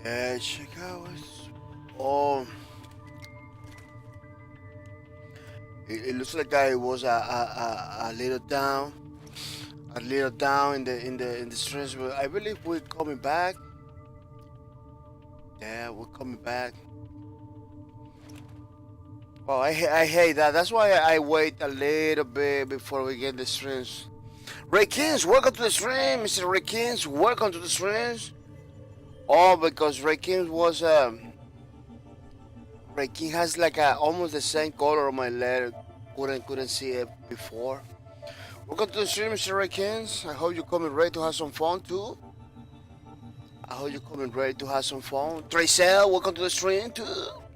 Check out what's. Oh, it looks like I was a little down in the stress. But I believe we're coming back. Yeah, we're coming back. Oh, I hate that. That's why I wait a little bit before we get the streams. Ray Kings, welcome to the stream, Mr. Ray Kings. Welcome to the streams. Oh, because Ray Kings was Ray King has like almost the same color on my letter. Couldn't see it before. Welcome to the stream, Mr. Ray Kings. I hope you're coming ready to have some fun too. I hope you're coming ready to have some fun. Tracel, welcome to the stream too.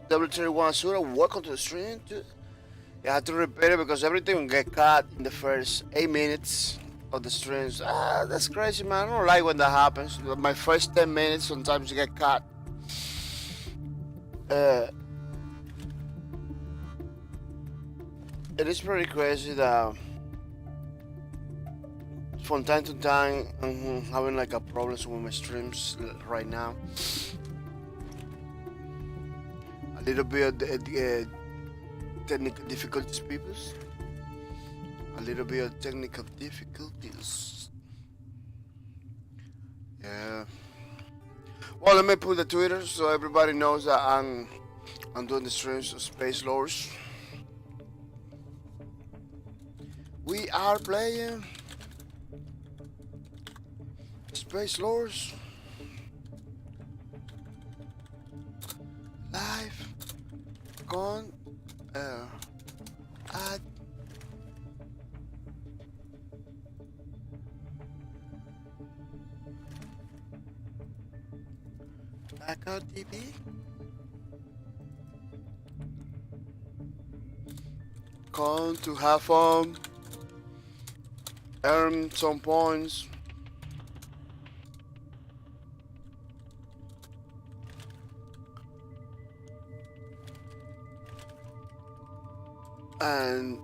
W31 Sura, welcome to the stream too. I had to repeat it because everything will get cut in the first 8 minutes of the streams. That's crazy, man. I don't like when that happens. My first 10 minutes sometimes get cut. It is pretty crazy that from time to time I'm having like a problems with my streams right now. A little bit of technical difficulties, people. A little bit of technical difficulties. Yeah. Well, let me put the Twitter so everybody knows that I'm doing the streams of Spacelords. We are playing Spacelords live con at Blackout TV. Come to have fun, earn some points.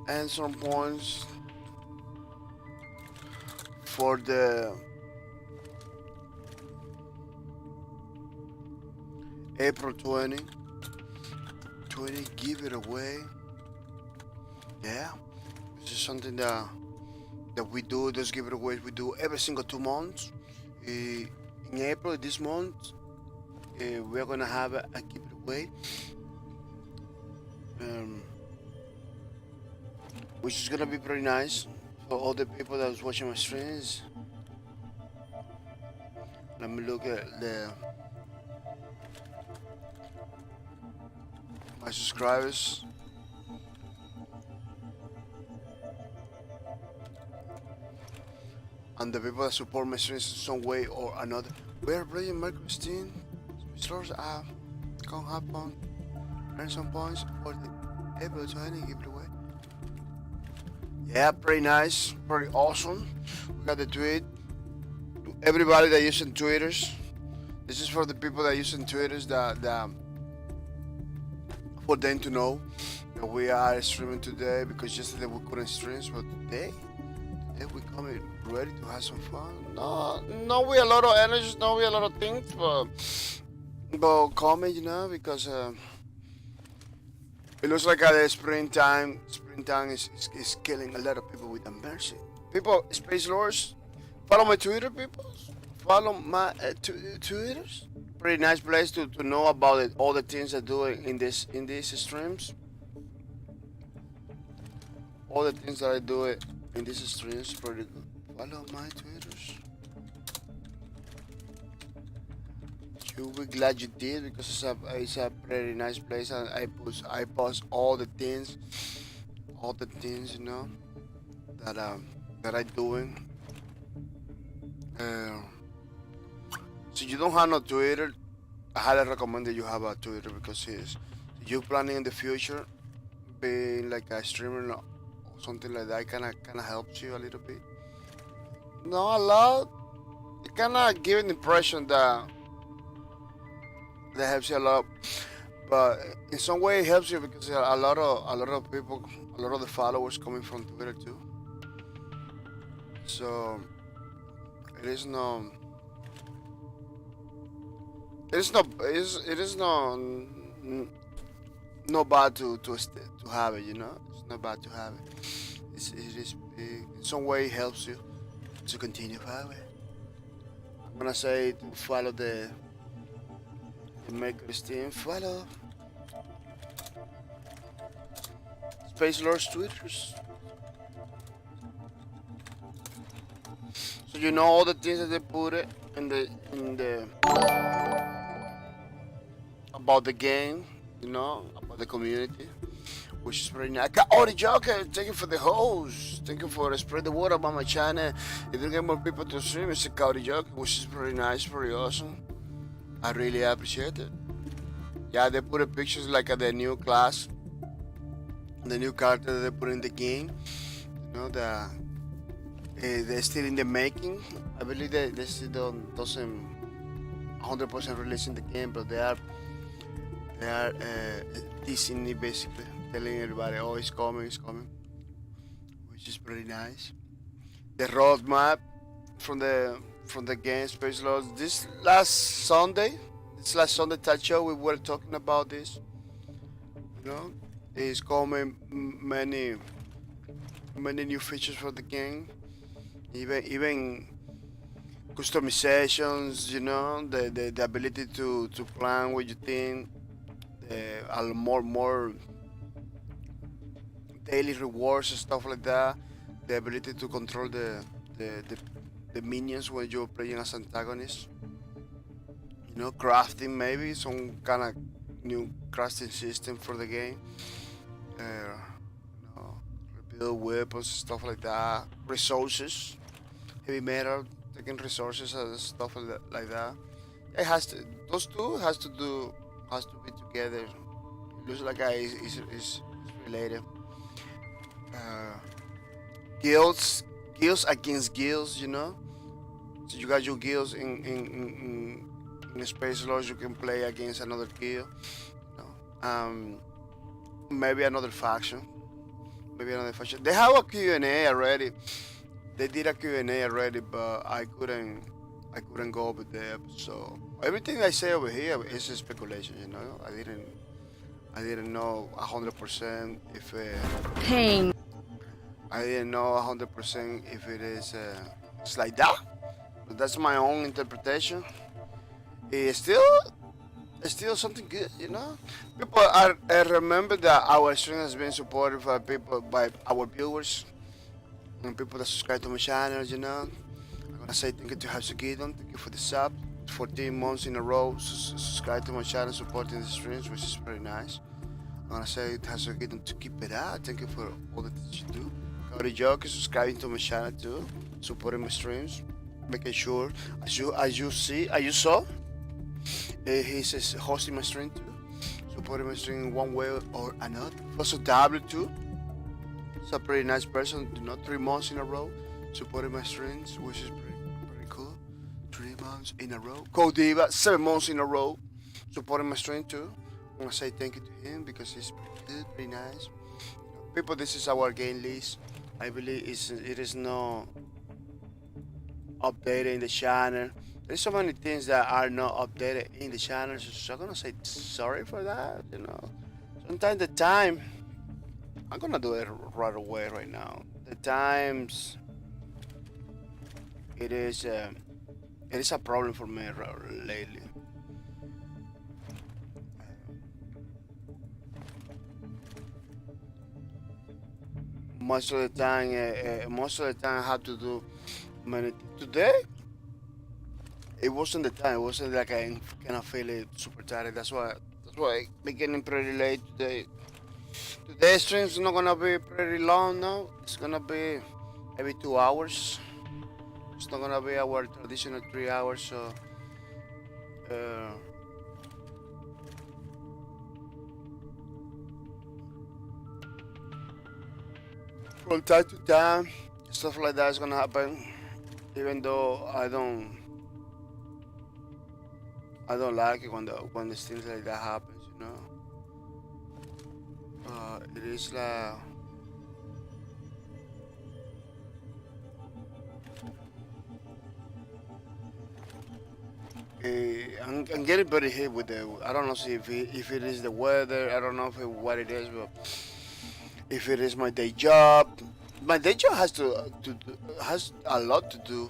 And some points for the April 2020 give it away. Yeah, this is something that we do. Those giveaways we do every single 2 months. In April this month, we are gonna have a giveaway. Which is gonna be pretty nice for all the people that was watching my streams. Let me look at my subscribers. And the people that support my streams in some way or another. We are playing Mark Christine. Stores come have fun. Earn some points for the April 20 giveaway. Yeah, pretty nice, pretty awesome. We got the tweet. Everybody that using Twitters. This is for the people that using Twitters that for them to know that we are streaming today because yesterday we couldn't stream, but today we coming ready to have some fun. No, we a lot of energy, no, we a lot of things, but coming, because it looks like the springtime is killing a lot of people with the mercy. People, Spacelords, follow my Twitter, people. Follow my Twitters. Pretty nice place to know about it, all the things I do in these streams. All the things that I do in these streams, pretty good. Follow my Twitters. You'll be glad you did because it's a pretty nice place, and I post all the things that I doing. So you don't have no Twitter, I highly recommend that you have a Twitter because you planning in the future being like a streamer or something like that. Kind of helps you a little bit. Not a lot. It kind of give an impression that helps you a lot, but in some way it helps you because a lot of people, a lot of the followers coming from Twitter too. So it it is no bad to have it. You know, it's not bad to have it. It is in some way helps you to continue have it. I'm gonna say to follow the maker's team. Follow Spacelords Twitters. So you know all the things that they put it in the about the game, you know, about the community, which is pretty nice. Oh, the Joker, thank you for the host. Thank you for spread the word about my channel. If you get more people to stream, it's a Cowdy Joker, which is pretty nice, pretty awesome. I really appreciate it. Yeah, they put pictures like of the new class, the new character that they put in the game. You know, they're still in the making. I believe they still doesn't 100% releasing the game, but they are teasing it basically, telling everybody, oh, it's coming, which is pretty nice. The roadmap from the game Spacelords. This last Sunday Tide Show, we were talking about this. You know, it's coming many new features for the game. Even customizations, you know, the ability to plan what you think, a more daily rewards and stuff like that, the ability to control the minions when you're playing as antagonist, you know, crafting, maybe some kind of new crafting system for the game, you know, rebuild weapons, stuff like that, resources, heavy metal, taking resources and stuff like that. It has to, those two has to be together. It looks like is related. Uh, guilds against guilds, you know. So you got your guilds in Space Lords, you can play against another guild. You know? Maybe another faction. They have a Q&A already. They did a Q&A already, but I couldn't go over there. So everything I say over here is a speculation. You know, I didn't know 100% if. Pain. I didn't know 100% if it is. It's like that. But that's my own interpretation. It's still something good, you know. People, I remember that our stream has been supported by our viewers and people that subscribe to my channel, you know. I'm gonna say thank you to Hapsugidon, thank you for the sub, 14 months in a row, subscribe to my channel, supporting the streams, which is very nice. I'm gonna say to Hapsugidon to keep it up, thank you for all the things you do. Cody Joke is subscribing to my channel too, supporting my streams, making sure, as you saw, he's hosting my stream too, supporting my stream in one way or another. Also W2, he's a pretty nice person, you know, 3 months in a row, supporting my streams, which is pretty cool. 3 months in a row. Codiva, 7 months in a row, supporting my stream too. I want to say thank you to him because he's pretty good, pretty nice. People, this is our game list. I believe it is not updated in the channel. There's so many things that are not updated in the channel, so I'm gonna say sorry for that. You know, sometimes the time, I'm gonna do it right away right now. The times, it is a problem for me lately. Most of the time, I have to do many. Today, it wasn't the time. It wasn't like I kind of feel it super tired. That's why I beginning pretty late today. Today's stream's not gonna be pretty long now. It's gonna be maybe 2 hours. It's not gonna be our traditional 3 hours. So, from time to time, stuff like that is gonna happen. Even though I don't like it when the things like that happens, you know. It is like I'm getting very hit with the. I don't know if it is the weather. I don't know what it is, but if it is my day job. My day job has a lot to do.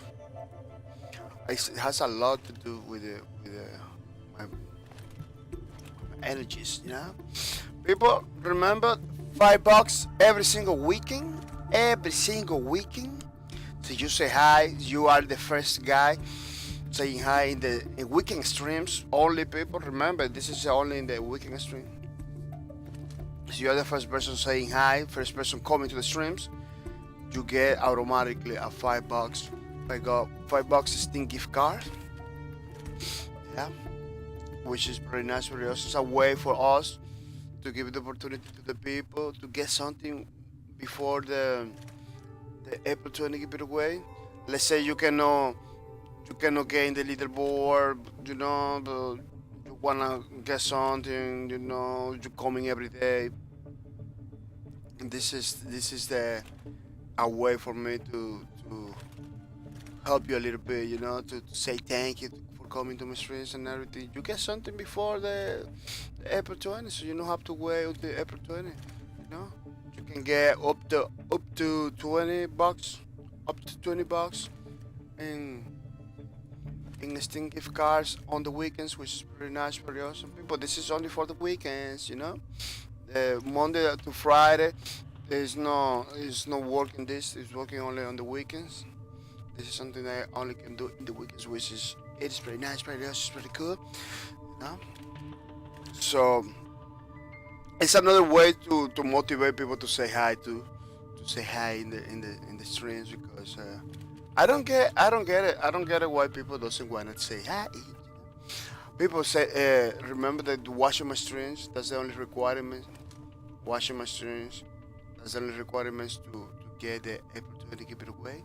It has a lot to do with my energies. You know, people remember $5 every single weekend. Every single weekend. So you say hi. You are the first guy saying hi in weekend streams. Only people remember this is only in the weekend stream. So you're the first person saying hi, first person coming to the streams. You get automatically a $5. I got $5 Steam gift card. Yeah, which is pretty nice for us. It's a way for us to give the opportunity to the people to get something before the April 20 give it away. Let's say you cannot get in the leaderboard, but you wanna get something, you're coming every day. And this is the a way for me to help you a little bit, to say thank you for coming to my streams and everything. You get something before the April 20, so you don't have to wait until April 20. You can get up to $20, up to $20 in Steam gift cards on the weekends, which is pretty nice, pretty awesome. People, this is only for the weekends. Monday to Friday, it's no working. This is working only on the weekends. This is something that I only can do in the weekends, which it's pretty nice, pretty awesome, it's pretty cool. You know? So it's another way to motivate people to say hi to say hi in the streams because I don't get it why people doesn't want to say hi. People say remember that watching my streams, that's the only requirement. Watching my streams, that's the only requirements to get the April 20 give it away.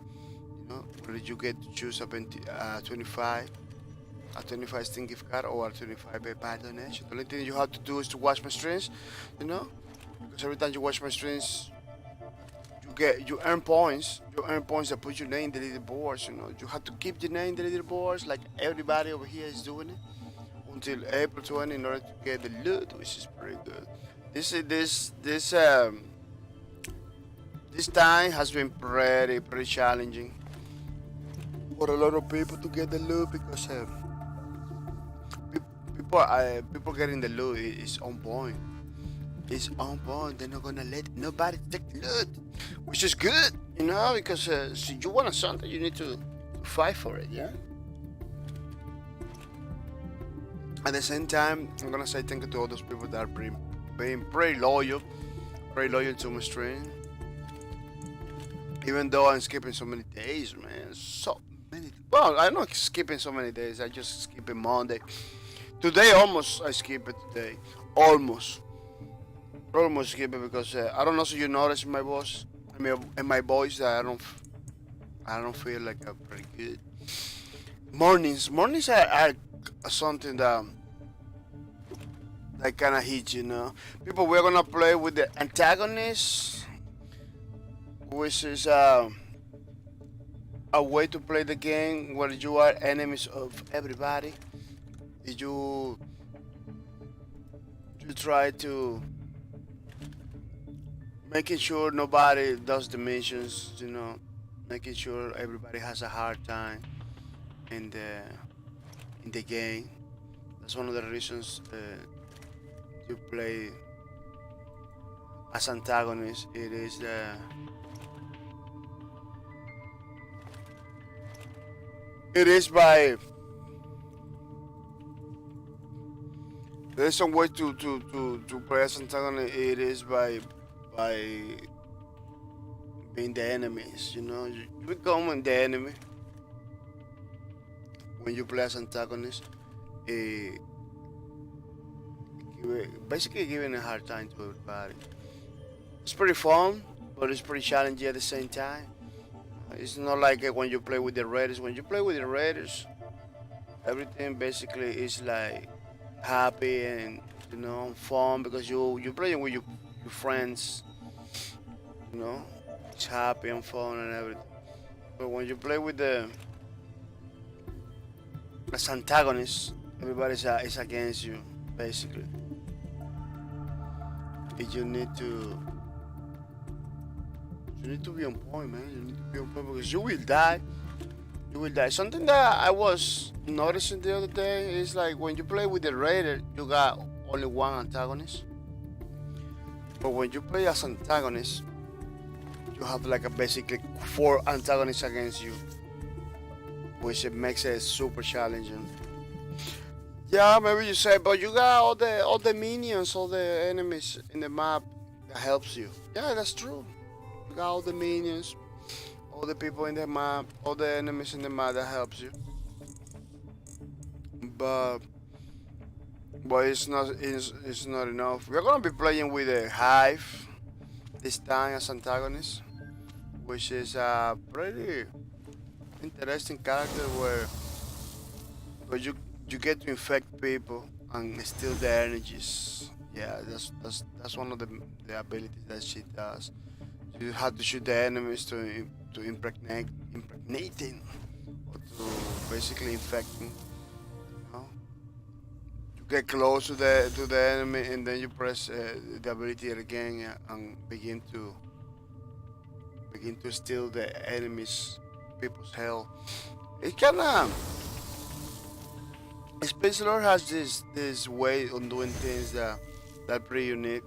Whether you get to choose a 25 Steam gift card or a 25 PayPal donation. The only thing you have to do is to watch my streams, because every time you watch my streams, you earn points. You earn points that put your name in the leaderboards. You have to keep your name in the leaderboards like everybody over here is doing it until April 20 in order to get the loot, which is pretty good. This time has been pretty challenging for a lot of people to get the loot because people getting the loot is on point. It's on point. They're not gonna let nobody take the loot, which is good, because you want something, you need to fight for it, yeah. At the same time, I'm gonna say thank you to all those people that are being pretty loyal to my stream. Even though I'm skipping so many days, man, so many. Well, I'm not skipping so many days. I just skipping Monday. Today, almost I skip it today. Almost skip it because I don't know. So you notice in my voice, in my voice that I don't feel like I'm pretty good. Mornings are something that kind of hit, People, we're gonna play with the Antagonist, which is a way to play the game where you are enemies of everybody. You try to making sure nobody does the missions, making sure everybody has a hard time in the game. That's one of the reasons you play as Antagonist. It is by there's some way to play as Antagonist. It is by being the enemies. You become the enemy when you play as Antagonist. Basically giving a hard time to everybody. It's pretty fun, but it's pretty challenging at the same time. It's not like when you play with the Raiders. When you play with the Raiders, everything basically is like happy and fun because you're playing with your friends. It's happy and fun and everything. But when you play with as antagonists, everybody's is against you, basically. You need to be on point, man. You need to be on point because you will die. You will die. Something that I was noticing the other day is like when you play with the raider, you got only one antagonist. But when you play as antagonist, you have like a basically 4 antagonists against you, which it makes it super challenging. Yeah, maybe you say, but you got all the minions, all the enemies in the map that helps you. Yeah, that's true. You got all the minions, all the people in the map, all the enemies in the map that helps you. But it's not enough. We're gonna be playing with a Hive this time as antagonist, which is a pretty interesting character where you get to infect people and steal their energies. Yeah, that's one of the abilities that she does. You have to shoot the enemies to impregnating or to basically infecting. You know? You get close to the enemy and then you press the ability again and begin to steal the enemies people's health. It kinda Spacelords has this way on doing things that pretty unique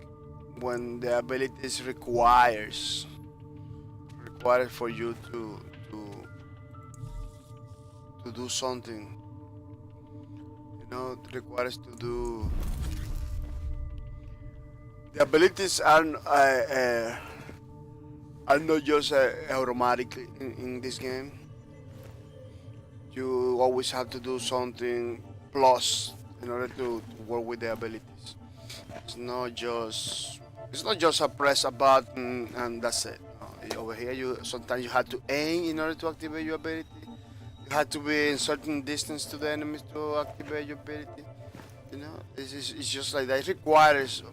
when the abilities requires for you to do something. You know, it requires to do. The abilities are not just automatically in this game. You always have to do something plus in order to work with the abilities. It's not just a press a button and that's it. No, over here, sometimes you have to aim in order to activate your ability. You have to be in certain distance to the enemies to activate your ability. You know, it's just like that. It requires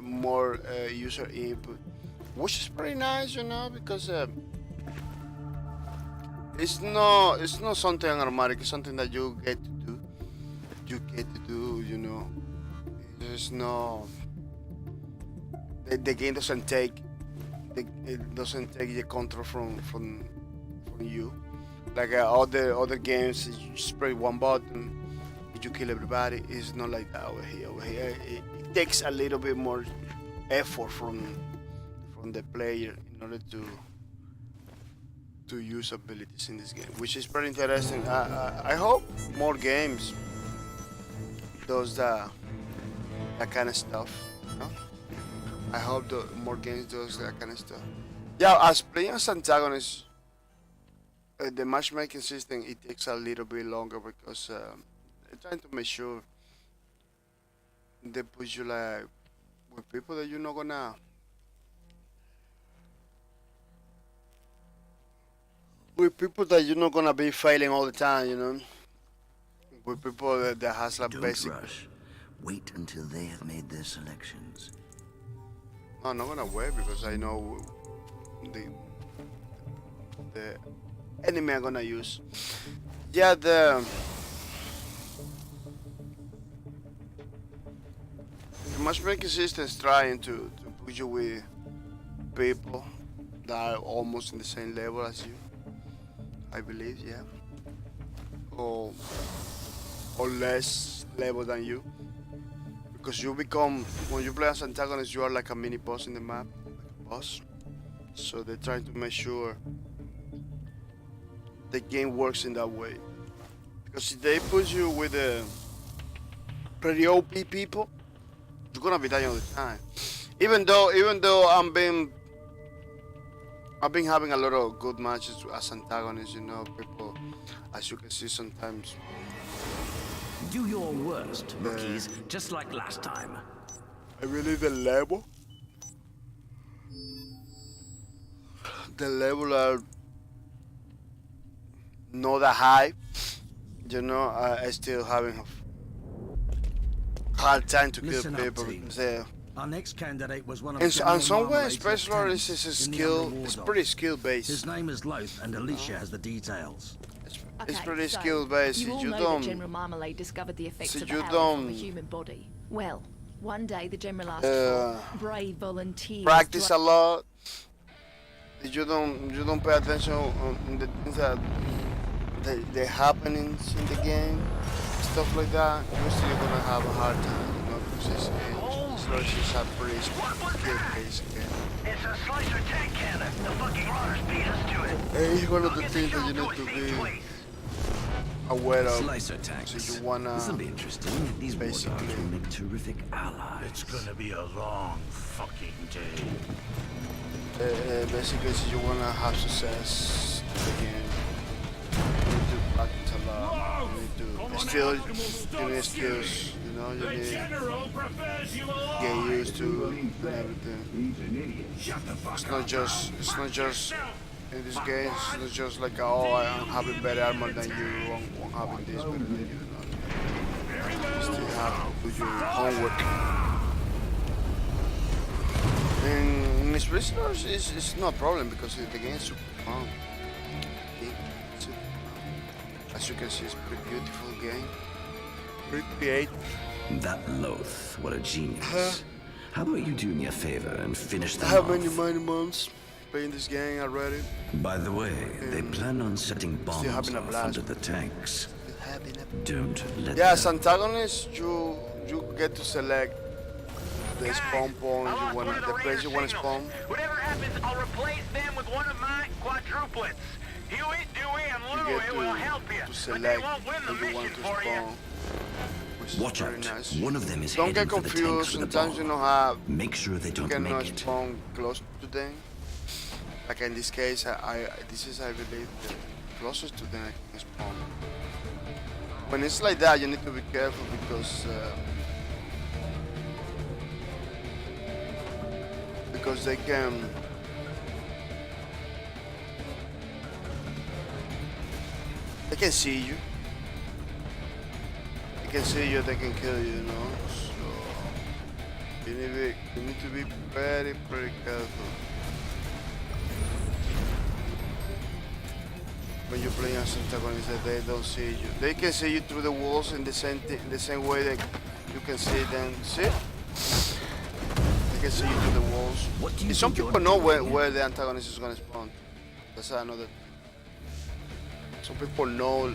more user input, which is pretty nice, you know, because it's not something automatic. It's something that you get to do. You get to do, you know. There's no. The game doesn't take. It doesn't take the control from you. Like other games, you just press one button, you kill everybody. It's not like that over here. Over here, it takes a little bit more effort from the player in order to use abilities in this game, which is pretty interesting. I hope more games does that kind of stuff. You know? I hope more games does that kind of stuff. Yeah, as playing as antagonist, the matchmaking system it takes a little bit longer because they're trying to make sure they put you like with people that you're not gonna. With people that you're not gonna be failing all the time, you know. With people that has like Don't basic. rush. Wait until they have made their selections. No, I'm not gonna wait because I know the enemy I'm gonna use. Yeah, the matchmaking system is trying to put you with people that are almost in the same level as you. I believe, yeah. Or less level than you. Because you become, when you play as antagonist, you are like a mini boss in the map, like a boss. So they're trying to make sure the game works in that way. Because if they put you with the pretty OP people, you're gonna be dying all the time. Even though I've been having a lot of good matches as antagonists, you know, people, as you can see sometimes. Do your worst, rookies, just like last time. I believe the level are not that high, you know. I still having a hard time to kill people because our next candidate was one of and somewhere Spacelords is a skill. It's pretty skill based. His name is Loth, and Alicia has the details. It's Okay, pretty so skill based. You all You know don't. that General Marmalade discovered the effects So of you the arrow from the don't, human body. Well, one day the General asked for brave volunteers practice to... a lot. You don't pay attention on the things that the happenings in the game, stuff like that. You're still gonna have a hard time, you know, because it's a pretty skill based game. It's a slicer tank cannon. The fucking runners beat us to it. It's one of the things that you need to be aware of. Slicer tanks. So you wanna This'll be interesting. These war dogs will make terrific allies. It's gonna be a long fucking day. basically, so you wanna have success in the game. You need to practice a lot. You need to still, you need skills. You know, you need get used to everything. It's not just in this game. It's not just like, oh, I'm having better armor than you, I'm having this better than you. You still have to do your homework. In Spacelords, it's no problem because the game is super fun. As you can see, it's a pretty beautiful game. Pretty creative. That Loth, what a genius. How about you do me a favor and finish I them have off? many months playing this game already. By the way, they plan on setting bombs having a off blast. under the tanks. Don't let Yeah, as them. Antagonist, you get to select the spawn point you want, the place you want to spawn. Whatever happens, I'll replace them with one of my quadruplets. Huey, Dewey, and You Louie get will help you, to but they select won't win the where you want mission to for you. spawn. Which is Watch very out. nice. One of them is Don't heading get for the tanks confused. with a Sometimes you bomb. know how Make sure they you don't cannot make it. spawn close to them. Like in this case, this is, I believe, the closest to them I can spawn. When it's like that, you need to be careful because they can. They can see you. They can see you. They can kill you. You know. So you need to be very careful when you're playing as antagonists. That they don't see you. They can see you through the walls in the same way that you can see them. See? They can see you through the walls. What do you Some think people you're know doing? where the antagonist is gonna spawn. That's another. Some people know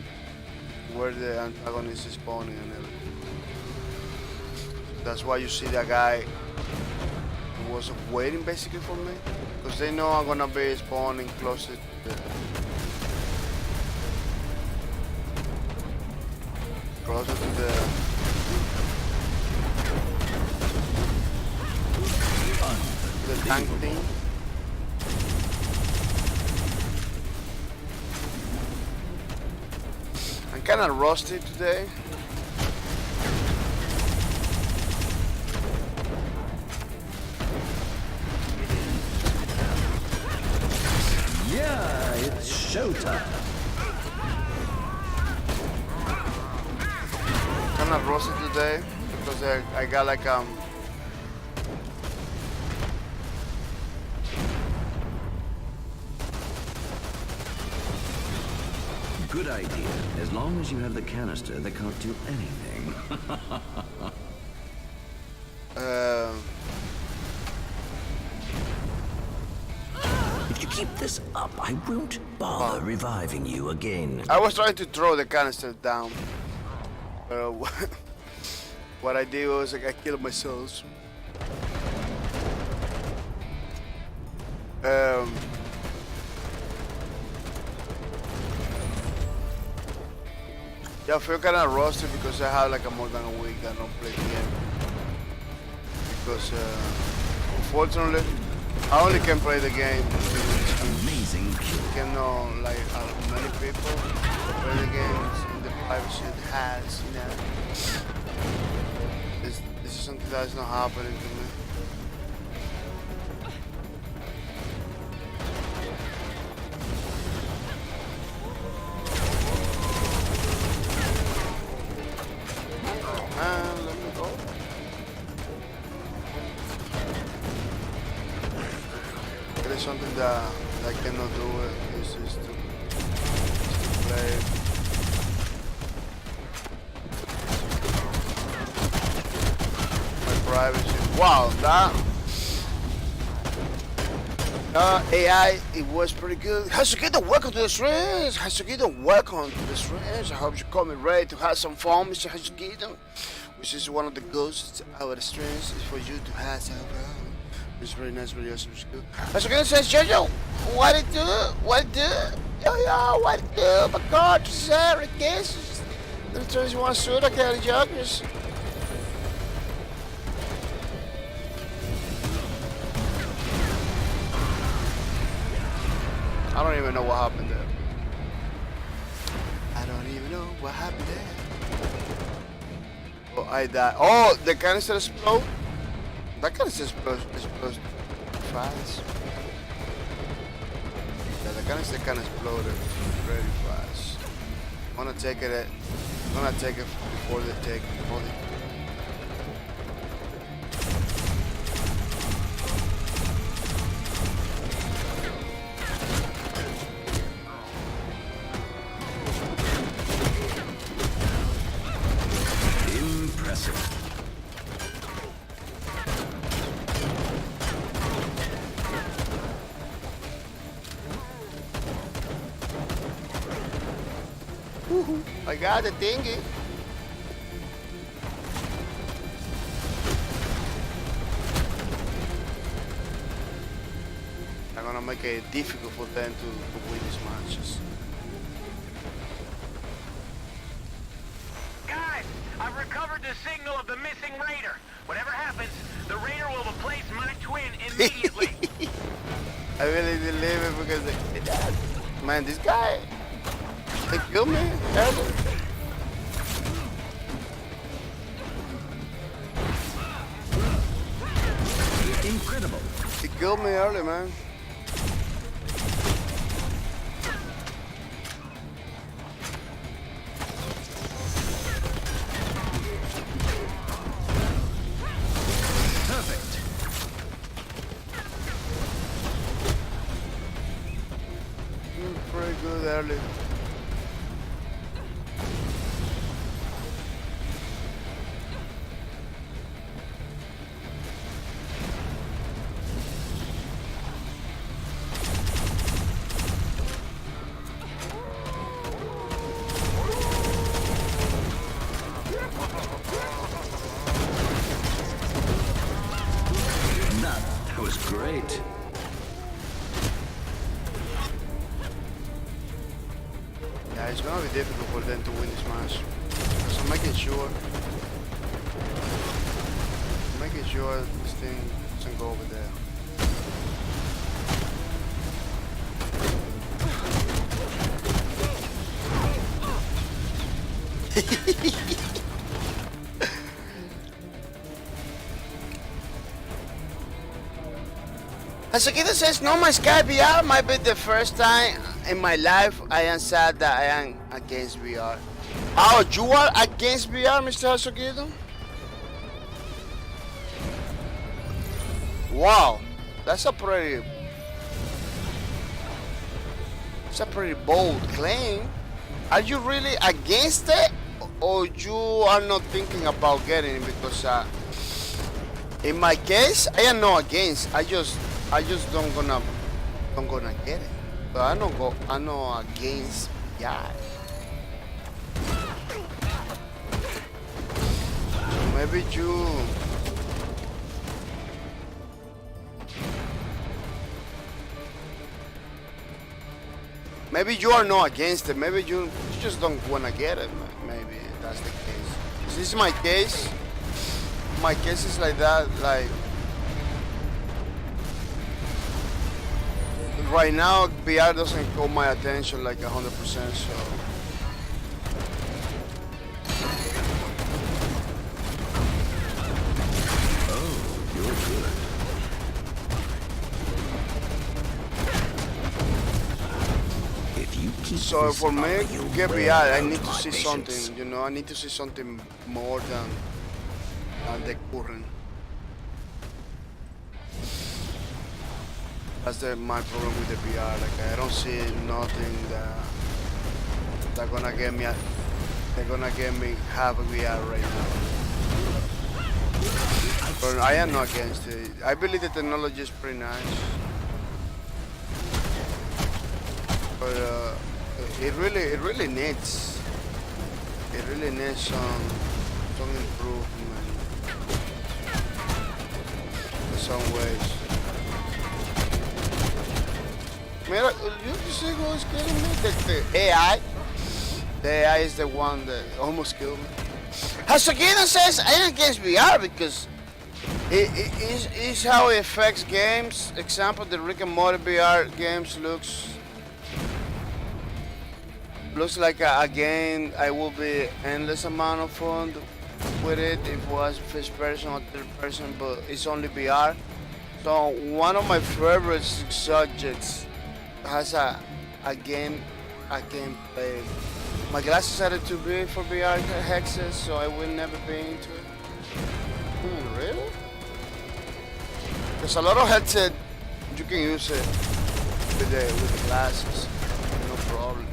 where the antagonist is spawning and everything. That's why you see that guy who was waiting basically for me, because they know I'm gonna be spawning closer to the tank thing. I'm kind of rusty today. Yeah, it's showtime. Kind of rusty today because I got like Good idea. As long as you have the canister, they can't do anything. If you keep this up, I won't bother reviving you again. I was trying to throw the canister down. What I did was like I killed myself. Yeah, I feel kind of rusty because I have like more than a week that I don't play the game. Because unfortunately, I only can play the game. Amazing kill. Can know like many people play the games in the privacy it has. You know, this is something that's not happening to me. Let me go. There is something that I cannot do. Is to play. My privacy. Wow, that AI, it was pretty good. Hasukito, welcome to the streams. Hasukito, welcome to the streams. I hope you're coming ready to have some fun, Mr. Hasukito. Which is one of the ghosts of the streams is for you to have some fun. It's very nice, very awesome. It's good. Hasukito says, Jojo, what it do? What it do? Yo, what it do? My God, Sarah, guess. Let me tell you one suit, I can't joggers. I don't even know what happened there. I don't even know what happened there. Oh, I died. Oh, the canister explode? That canister explodes fast. Yeah, the canister can explode very fast. I'm gonna take it before they take it. I got the thingy. I'm gonna make it difficult for them to win these matches. Guys, I've recovered the signal of the missing raider. Whatever happens, the raider will replace my twin immediately. I really believe it because man, this guy, they killed me early. Incredible. He killed me early, man. Perfect. Pretty good early. That was great. Yeah, it's gonna be difficult for them to win this match. Because I'm making sure this thing doesn't go over there. Asakita says, no, my Sky VR might be the first time in my life I am sad that I am against VR. Oh, you are against VR, Mr. Hasukito? Wow, that's a pretty bold claim. Are you really against it, or you are not thinking about getting it? Because in my case, I am not against. I just don't gonna get it. But I know against yeah. Maybe you are not against it. Maybe you just don't wanna get it. Maybe that's the case. This is my case. My case is like that. Like right now, VR doesn't call my attention like 100%. So. So for me, get VR, I need to see something, you know, I need to see something more than the current. That's my problem with the VR, like I don't see nothing they're gonna get me. They're gonna get me half a VR right now. But I am not against it. I believe the technology is pretty nice. But it really needs some improvement in some ways. Mira, you see who's killing me? The AI. The AI is the one that almost killed me. Hasogino says I am against VR because it's how it affects games. Example, the Rick and Morty VR games looks like a game I will be endless amount of fun with it if it was first person or third person, but it's only VR. So one of my favorite subjects has a gameplay. My glasses are too big for VR headsets, so I will never be into it. Really? There's a lot of headset you can use it with the glasses, no problems.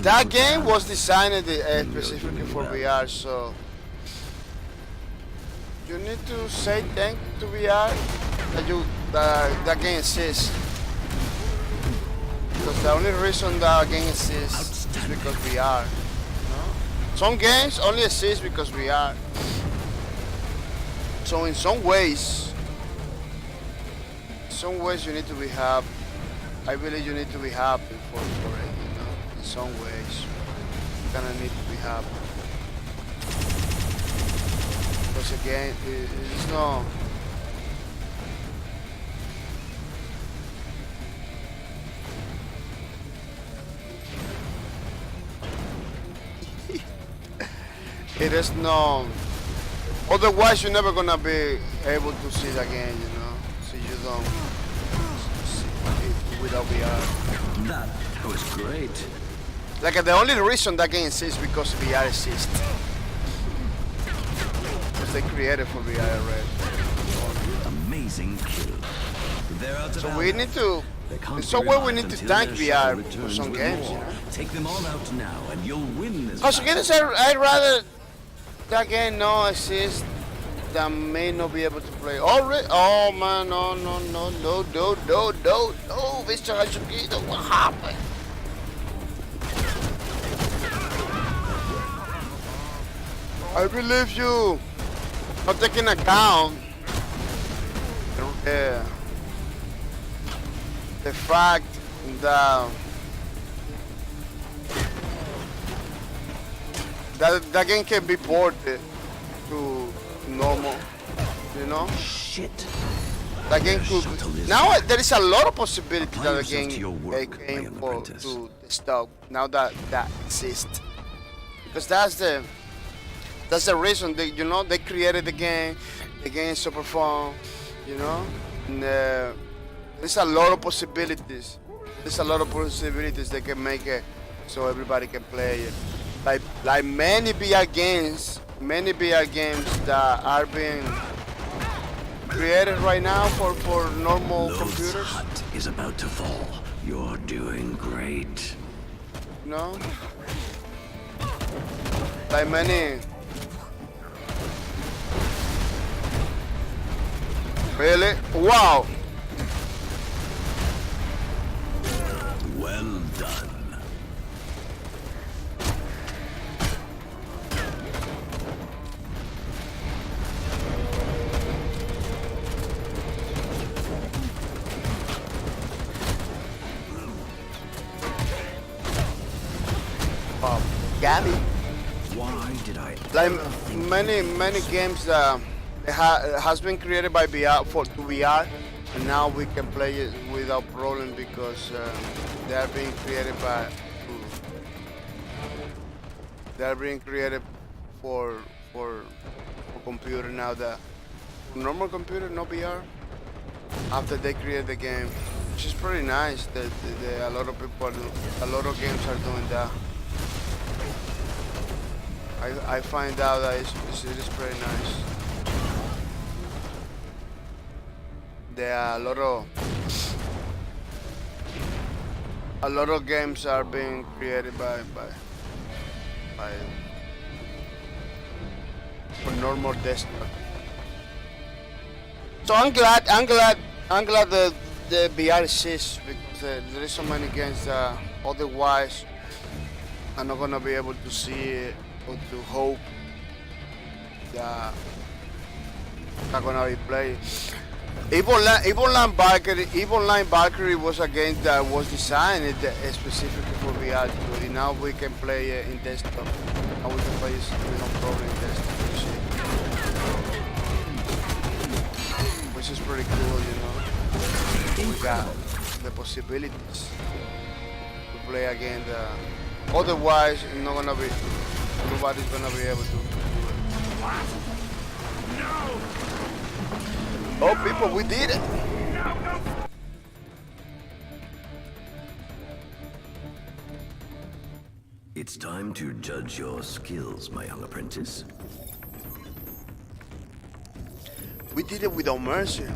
That game was designed specifically for VR, so you need to say thank to VR that game exists. Because the only reason that game exists is because VR. No? Some games only exist because VR. So in some ways you need to be happy. I believe you need to be happy for it, you know. In some ways, you kind of need to be happy. Because again, it's no. It is no. Otherwise, you're never gonna be able to see it again, you know. So you don't see it without VR. That was great. Like the only reason that game exists because VR exists. Because they created for VR already. Amazing kill. They're out of So we need to. In some way, we need to thank VR for some games, you know. Take them all out now, and you'll win this. Because again, I'd rather that game no exist than may not be able to play. Oh man, no, Mr. Hachukito, what happened? I believe you not taking account the fact that that game can be ported to normal, you know? Shit. That game could. Now there is a lot of possibility that the game came to stop. Now that exists, because that's the reason they, you know, they created the game. The game is super fun, you know. And, there's a lot of possibilities. There's a lot of possibilities they can make it so everybody can play it. Like many VR games that are being created right now for normal Loth's computers. hut is about to fall. You're doing great. You know? Like many. Really? Wow! Well done. Got me. Why did I? Like many games that has been created by VR to VR, and now we can play it without problem because they are being created for computer now. That normal computer, no VR. After they create the game, which is pretty nice. A lot of games are doing that. I find out that it is pretty nice. There are a lot of games are being created by for normal desktop. So I'm glad the VR exists, because there is so many games that otherwise I'm not gonna be able to see it, or to hope that I'm gonna be playing. Evil Line Valkyrie was a game that was designed specifically for VR too. And now we can play it in desktop. Now we can play it with no problem in desktop, you see. Which is pretty cool, you know. We got the possibilities to play again. Otherwise, nobody's gonna be able to do it. Oh, people, we did it! It's time to judge your skills, my young apprentice. We did it without mercy.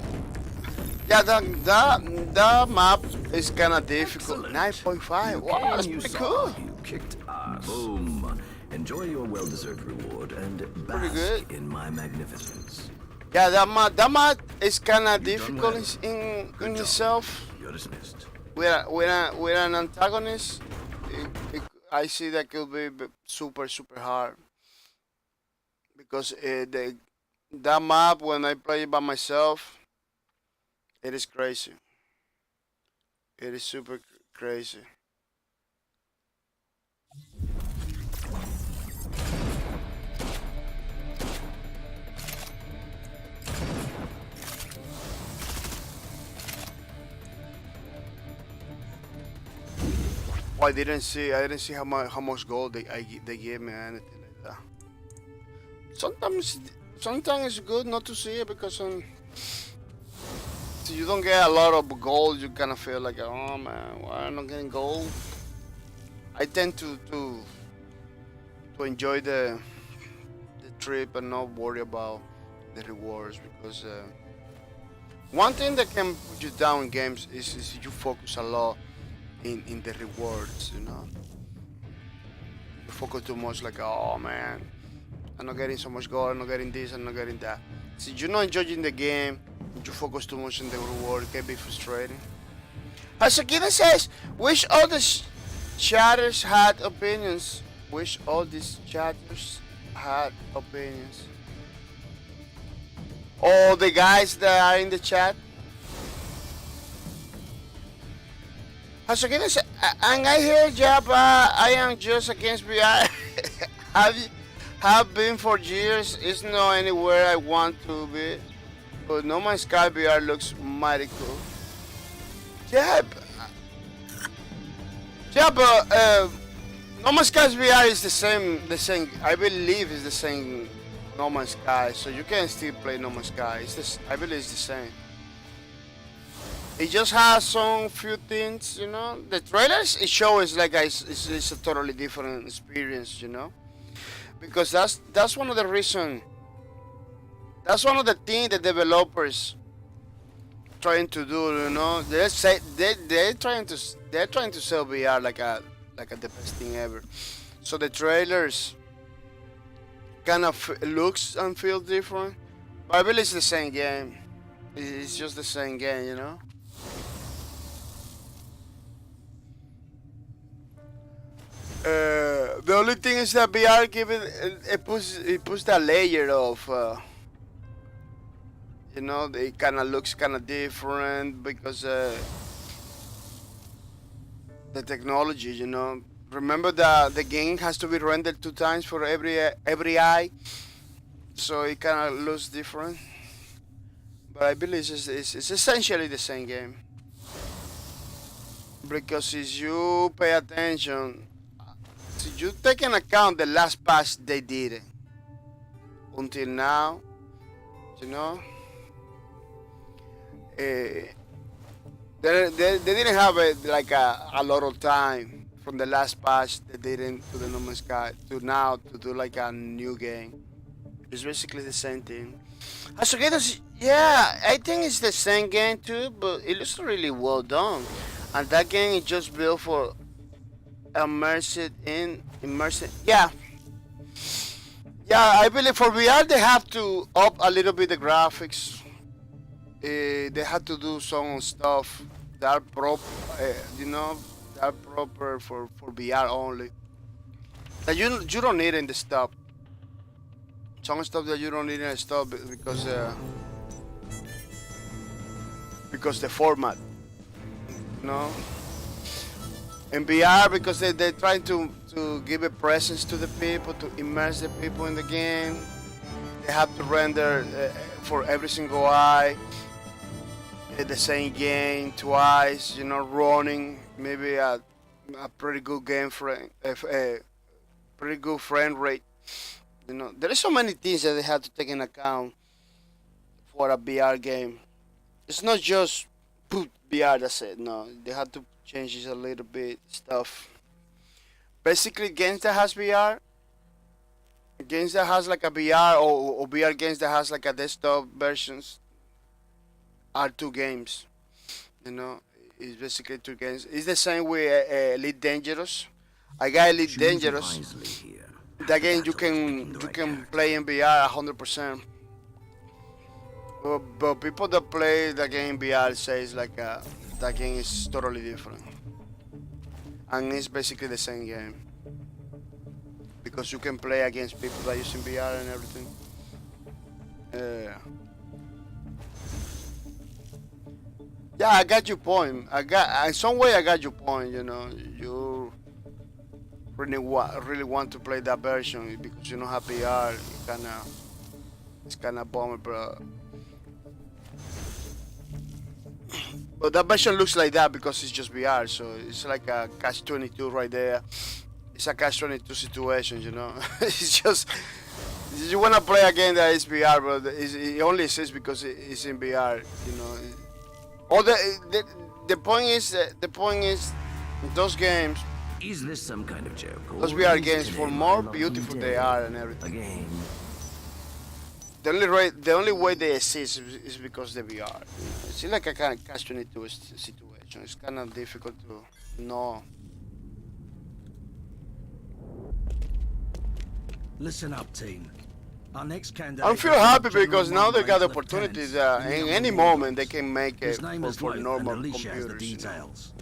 Yeah, that map is kind of difficult. 9.5. Wow, that's pretty cool. You kicked ass. Boom. Enjoy your well-deserved reward and Pretty good. bask in my magnificence. Yeah, that map is kind of difficult in itself. You're dismissed. With an antagonist, I see that could be super hard, because that map, when I play it by myself, it is crazy. It is super crazy. I didn't see how much gold they gave me or anything like that. Sometimes it's good not to see it, because if you don't get a lot of gold, you kind of feel like, oh man, why am I not getting gold? I tend to enjoy the trip and not worry about the rewards, because one thing that can put you down in games is you focus a lot in the rewards, you know. You focus too much, like, oh man, I'm not getting so much gold, I'm not getting this, I'm not getting that. So you're not enjoying the game, you focus too much on the reward, it can be frustrating. Hasakina says, wish all the chatters had opinions. Wish all these chatters had opinions. All the guys that are in the chat. Hasakina says, and I hear Japa, I am just against VR. have been for years. It's not anywhere I want to be. But No Man's Sky VR looks mighty cool. Yeah, but No Man's Sky VR is the same. I believe it's the same No Man's Sky, so you can still play No Man's Sky. It's this. I believe it's the same. It just has some few things, you know. The trailers it shows like it's a totally different experience, you know. Because that's one of the reason. That's one of the things the developers trying to do, you know. They're trying to sell VR like the best thing ever. So the trailers kind of looks and feels different, but I believe it's the same game. It's just the same game, you know. The only thing is that VR it puts that layer of you know, it kind of looks kind of different because the technology, you know. Remember that the game has to be rendered 2 times for every eye, so it kind of looks different. But I believe it's essentially the same game, because if you pay attention, if you take into account the last patch they did until now, you know. They didn't have a lot of time from the last patch they didn't to the No Man's Sky to now to do like a new game. It's basically the same thing. Antagonist, yeah, I think it's the same game too, but it looks really well done. And that game is just built for immersive. Yeah, I believe for VR they have to up a little bit the graphics. They have to do some stuff that are proper, that are proper for VR only. That you don't need in the stuff. Some stuff that you don't need in the stuff because the format, in VR because they're trying to give a presence to the people, to immerse the people in the game. They have to render for every single eye the same game twice, running maybe a pretty good game frame, a pretty good frame rate. There are so many things that they have to take in account for a VR game. It's not just put VR, that's it. No, they have to change it a little bit stuff. Basically, games that has VR, games that has like a VR or VR games that has like a desktop versions are two games. It's basically two games. It's the same with Elite Dangerous. I got Elite Dangerous. That game you can play in VR 100%. But people that play the game in VR says like that game is totally different, and it's basically the same game because you can play against people that use in VR and everything. Yeah, I got your point. In some way I got your point. You really want to play that version because you don't have VR. It's kind of bummer, bro. But that version looks like that because it's just VR, so it's like a catch-22 right there. It's a catch-22 situation, It's just you wanna play a game that is VR, but it only exists because it's in VR, All the point is those games. Is this some kind of joke? Those VR games, for more beautiful they are and everything. Again. The only way they exist is because the VR. It's like a kind of catch-22 situation. It's kind of difficult to know. Listen up, team. Our next candidate. I feel happy because now they got the opportunity that in any moment they can make it for normal computers.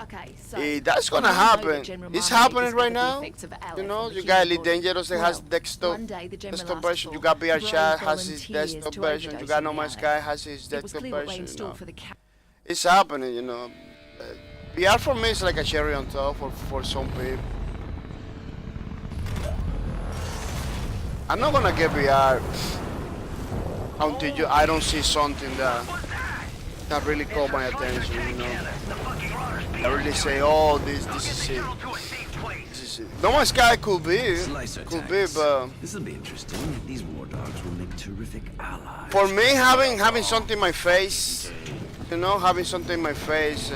Okay, so that's gonna happen. It's happening right now. You got Elite Dangerous that has desktop version. You got VR Chat has his desktop version. You got No Man's Sky has his desktop version. It's happening. VR for me is like a cherry on top for some people. I'm not gonna get VR until I don't see something that really caught my attention. I really say, oh, this is it. This is it. No Man's Sky could be, but This will be interesting. These war dogs will make terrific allies. for me, having something in my face, having something in my face,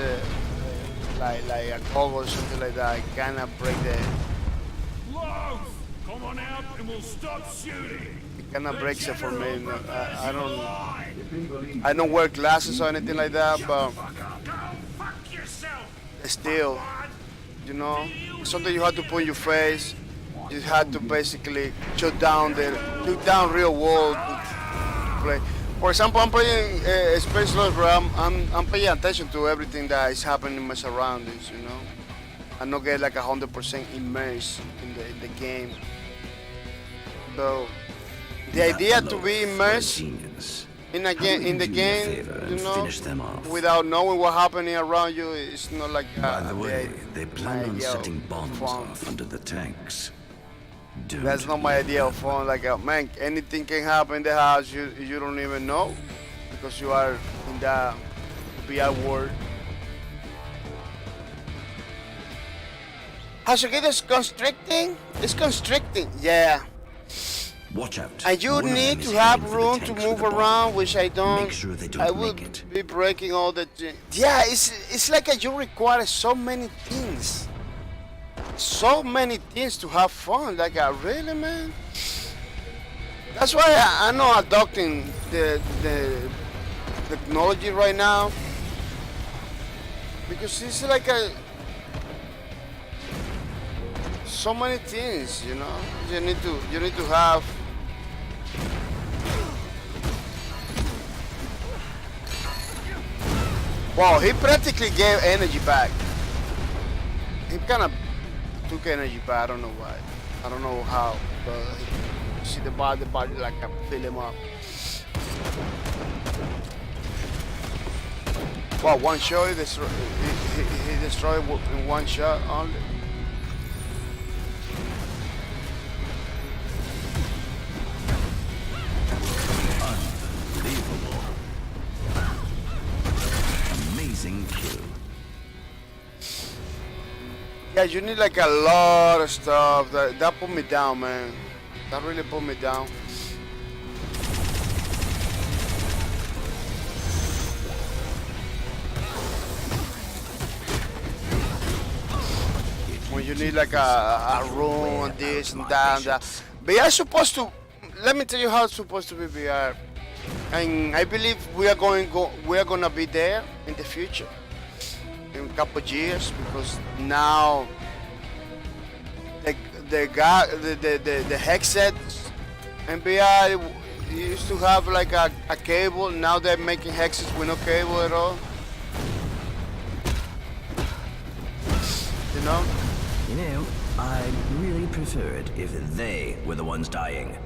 like a cover or something like that, kind of break the. Loaf! Come on out and we'll stop shooting. It kind of breaks it for me. I don't wear glasses or anything like that, but still, something you have to put in your face. You have to basically shut down real world play. For example, I'm playing Spacelords, bro. I'm paying attention to everything that is happening in my surroundings. I not get like 100% immersed in the game. Though the idea to be immersed in the game, without knowing what's happening around you, it's not like. By the way, they plan on setting bombs off under the tanks. That's not my idea of fun. Like, man, anything can happen in the house. You don't even know because you are in the VR world. Has it is constricting? It's constricting, yeah. Watch out. And you One of need them to is have heading for the room tanks to with move the bomb. around, which I don't. Make sure they don't I make would it. be breaking all the. Yeah, it's like you require so many things. so many things to have fun. Like, really, man. That's why I'm not adopting the technology right now, because it's like so many things, you know. You need to have. Wow, he practically gave energy back. He kind of took energy back. I don't know why. I don't know how, but see the body like I fill him up. Wow, one shot he destroyed in one shot only. Unbelievable. Amazing kill. Yeah, you need like a lot of stuff. That put me down, man. That really put me down. When you need like a room and this and that and that. VR is supposed to. Let me tell you how it's supposed to be VR. And I believe we are gonna be there in the future, in a couple of years, because now the headset and VR used to have like a cable. Now they're making headsets with no cable at all. You know? You know, I'd really prefer it if they were the ones dying.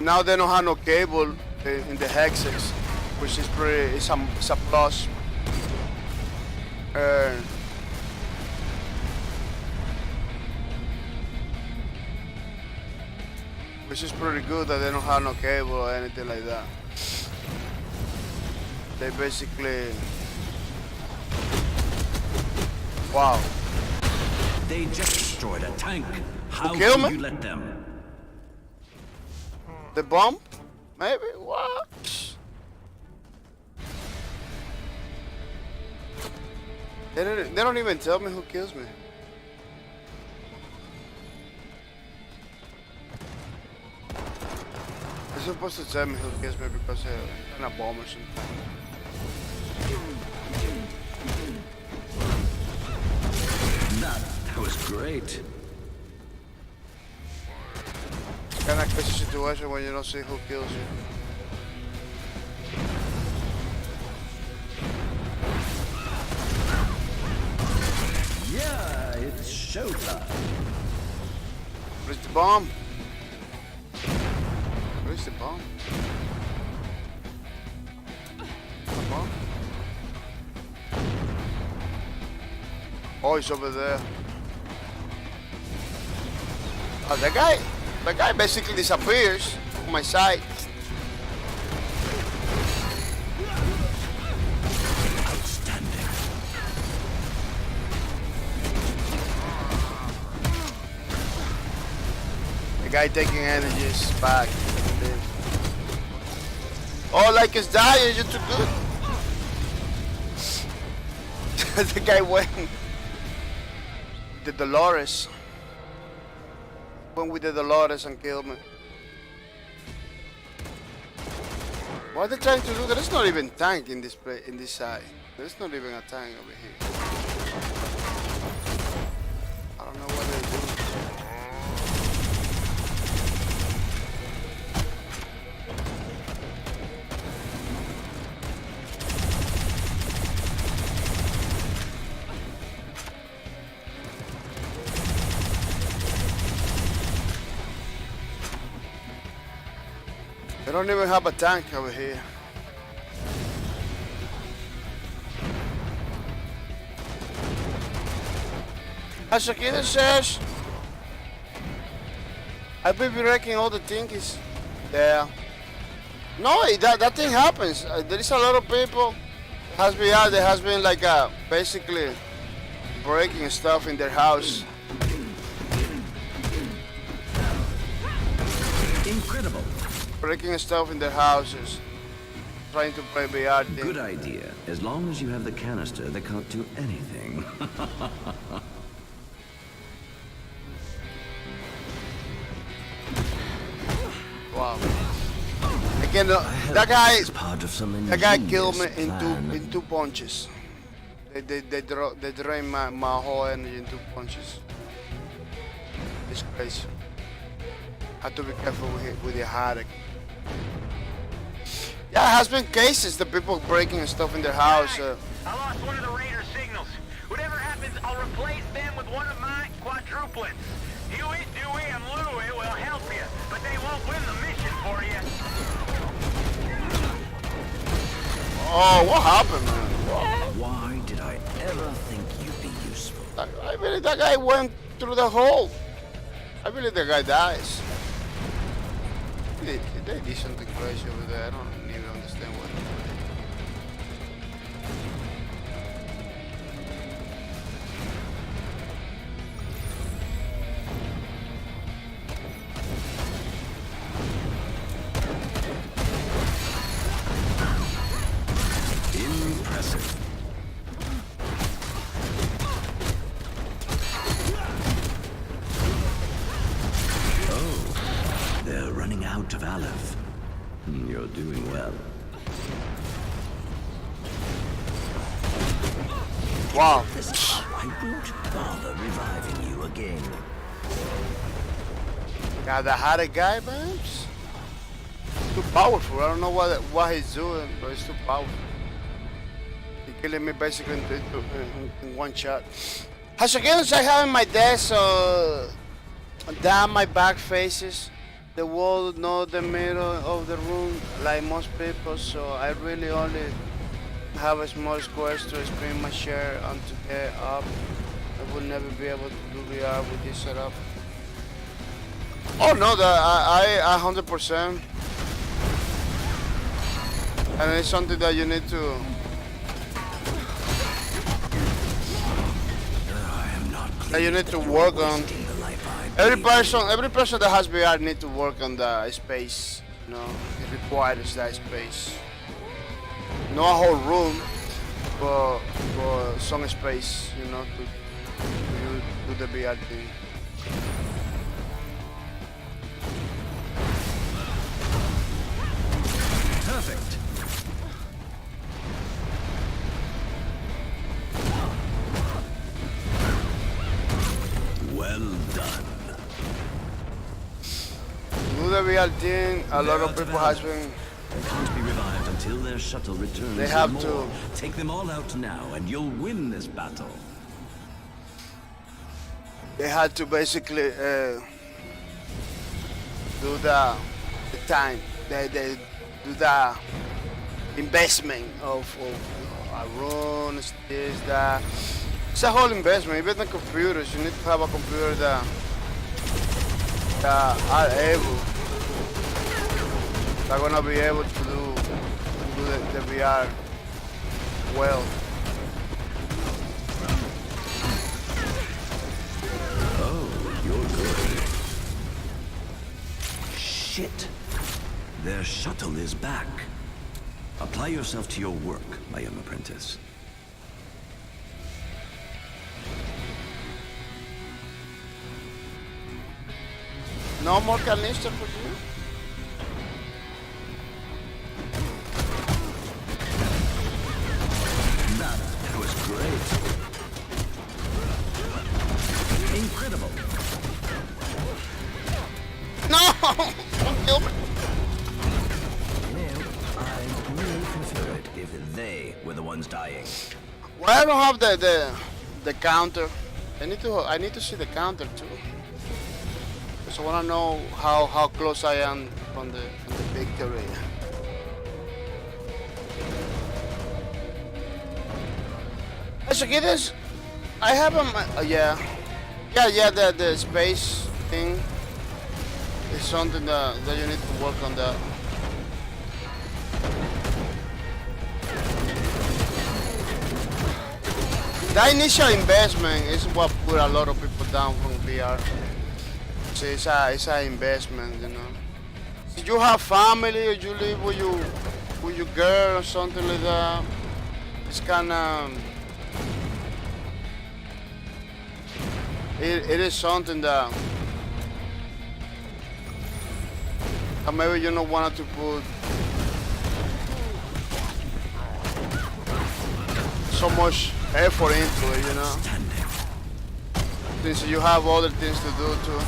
Now they don't have no cable in the headsets, which is pretty. It's a plus. Which is pretty good that they don't have no cable or anything like that. They basically. Wow. They just destroyed a tank. How kill could me? you let them? The bomb? Maybe? What? They don't even tell me who kills me. They're supposed to tell me who kills me because I'm a bomb or something. That was great. Kind of crazy situation when you don't see who kills you. Yeah, it's showtime. Where's the bomb? Where's the bomb? The bomb? Oh, he's over there. Oh, that guy basically disappears on my side. Outstanding. The guy taking energy is back. Oh, like it's dying, you're too good. The guy went. The Dolores. Went with the Dolores and killed me. What are they trying to do? There is not even tank in this side. There is not even a tank over here. I don't know what they're doing. They don't even have a tank over here. As Shakira says, I've been wrecking all the things there. No, that thing happens. There is a lot of people there has been like basically breaking stuff in their house. Incredible. Breaking stuff in their houses, trying to play VR. Good idea. As long as you have the canister, they can't do anything. Wow. Again, That guy killed me in two punches. They drain my whole energy in 2 punches. It's crazy. Have to be careful with your headache. Yeah, it has been cases the people breaking stuff in their house. I lost one of the Raider signals. Whatever happens, I'll replace them with one of my quadruplets. Hewitt, Dewey, and Louie will help you, but they won't win the mission for you. Oh, what happened, man? Why did I ever think you'd be useful? I believe that guy went through the hole. I believe the guy dies. They did something crazy over there. I don't even understand what. Impressive. Oh, they're running out of Aleph. You're doing well. Wow. I won't bother reviving you again. Yeah, the Harry guy, man. Too powerful. I don't know what he's doing, but it's too powerful. He's killing me basically in one shot. As again as I have in my desk, down my back faces the wall, not the middle of the room, like most people. So I really only have a small squares to spin my chair and to get up. I will never be able to do VR with this setup. Oh no, I 100%. And it's something that you need to. That you need to work on. Every person that has VR need to work on the space. You know, it requires that space. Not a whole room, but some space. You know, to do the VR thing. Perfect. Well done. Do the VR thing. A lot of people has been. They can't be revived until their shuttle returns. They have with to. more. Take them all out now, and you'll win this battle. They had to basically do the time. They do the investment of runes, this, that. It's a whole investment. Even the computers, you need to have a computer that are able, that are gonna be able to do the VR well. Oh, you're good. Shit. Their shuttle is back. Apply yourself to your work, my young apprentice. No more canister for you? That was great. Incredible. No! Don't kill me. I really prefer it if they were the ones dying. Well, I don't have the counter. I need to see the counter too. So I want to know how close I am on the victory. So get this. I have yeah. The space thing is something that you need to work on that. The initial investment is what put a lot of people down from VR. So it's an investment, you know. If you have family or you live with your girl or something like that, it's kind of it is something that And maybe you don't want to put so much effort into it, you know. Since you have other things to do too.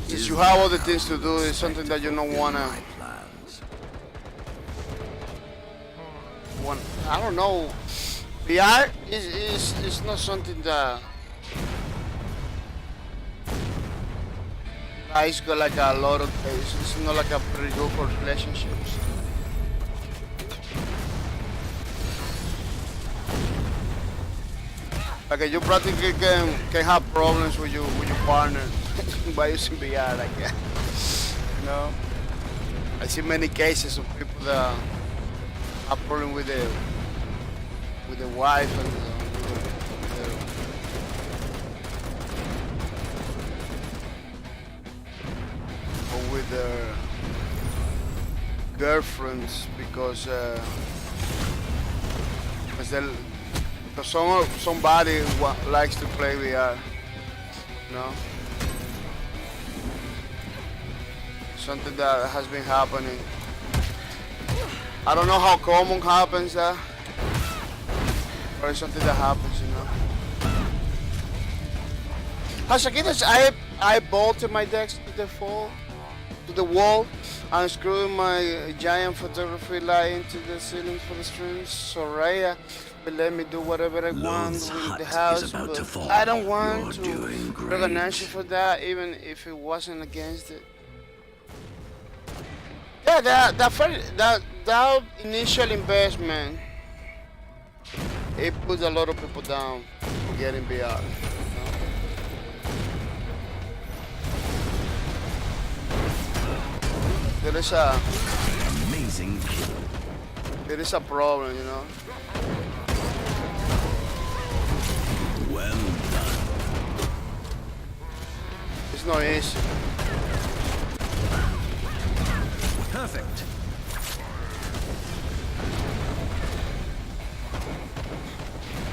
Since you have other things to do, it's something that you don't wanna. I don't know. VR is not something that it's got like a lot of. It's not like a pretty good for relationships. Like you practically can have problems with your partner by using VR like that. You know, I see many cases of people that have problem with the wife and or with their girlfriends because somebody likes to play VR, you know. Something that has been happening. I don't know how common happens that, but it's something that happens, you know. As a kid, I bolted my desk to the wall and screwed my giant photography light into the ceiling for the streams. So Raya will let me do whatever I want with the house, but I don't want to recognize you for that, even if it wasn't against it. Yeah, that initial investment, it puts a lot of people down for getting VR. You know? There is a amazing kill. There is a problem, you know. Well done. It's not easy. Perfect.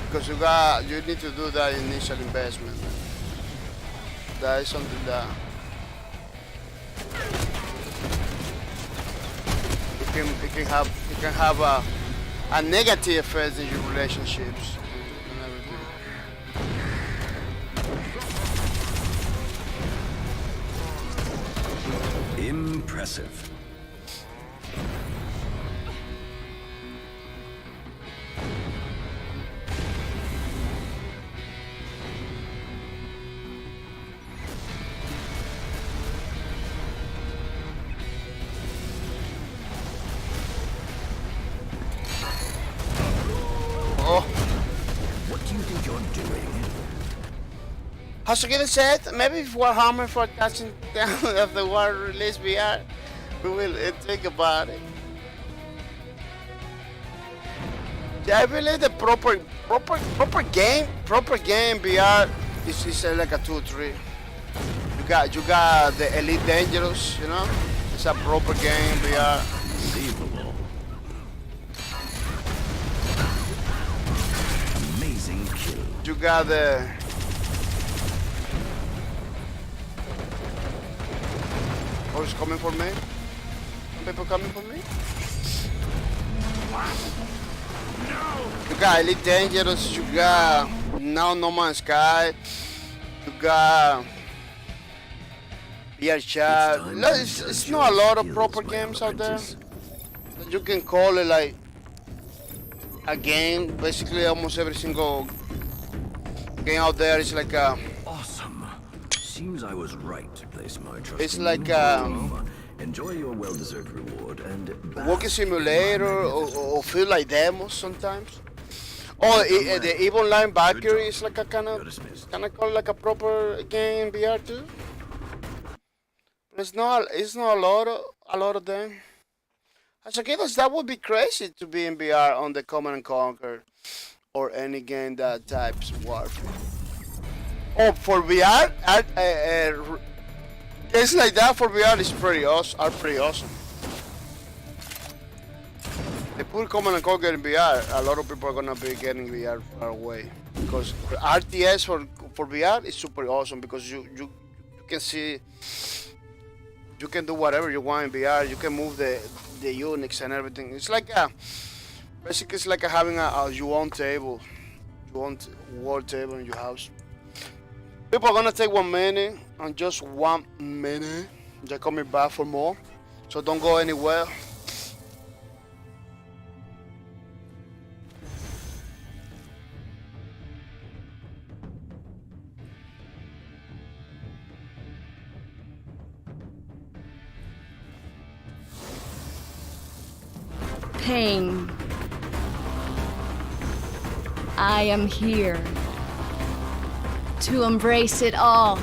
Because you need to do that initial investment. That is something that it can have a negative effect in your relationships and everything. Impressive. As Sakita said, maybe if Warhammer for touching down of the war release VR, we will think about it. Yeah, I believe the proper game VR is like a 2-3. You got the Elite Dangerous, you know? It's a proper game VR. Unbelievable. Amazing kill. You got the who's coming for me? People coming for me? You got Elite Dangerous, you got now No Man's Sky, you got VR Chat. It's not a lot of proper games out there. You can call it like a game. Basically, almost every single game out there is like a. Awesome. Seems I was right to place my trust. It's in like you. Enjoy your well-deserved reward and walking simulator or feel like demos sometimes. Oh, the Eve Online Valkyrie is like a kind of called like a proper game in VR too. It's not a lot of them. As a kid, that would be crazy to be in VR on the Command and Conquer or any game that types warfare. Oh, for VR, games like that for VR is pretty awesome. They put Command and Conquer in VR. A lot of people are gonna be getting VR far away because RTS for VR is super awesome because you can see, you can do whatever you want in VR. You can move the units and everything. It's like basically it's like having your own table, your own world table in your house. People are gonna take 1 minute and just 1 minute. They're coming back for more, so don't go anywhere. Pain. I am here to embrace it all.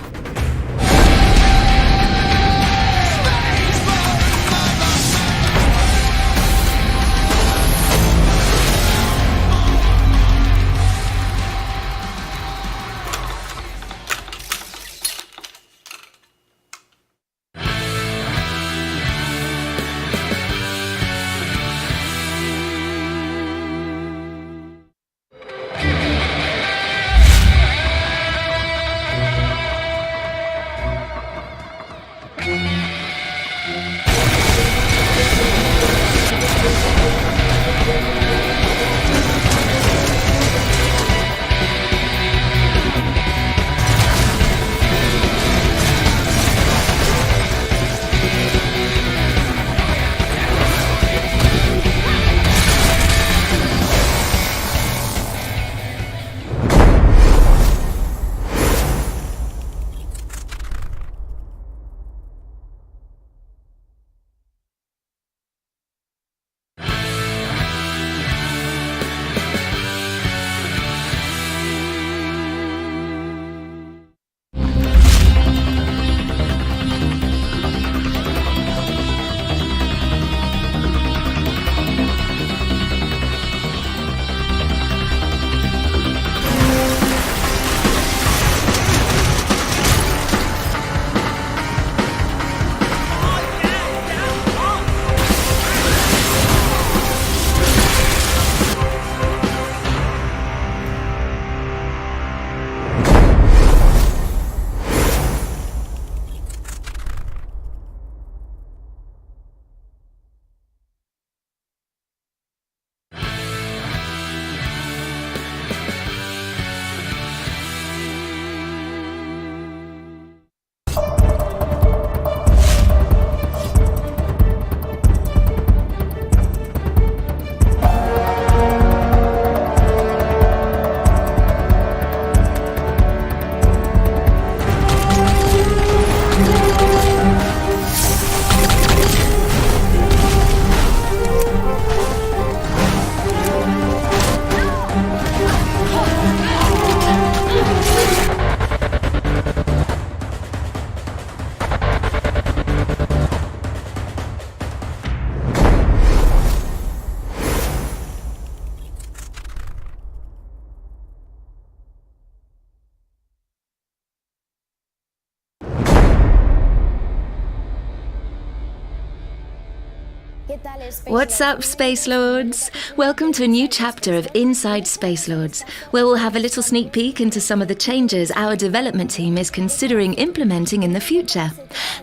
What's up, Spacelords? Welcome to a new chapter of Inside Spacelords, where we'll have a little sneak peek into some of the changes our development team is considering implementing in the future.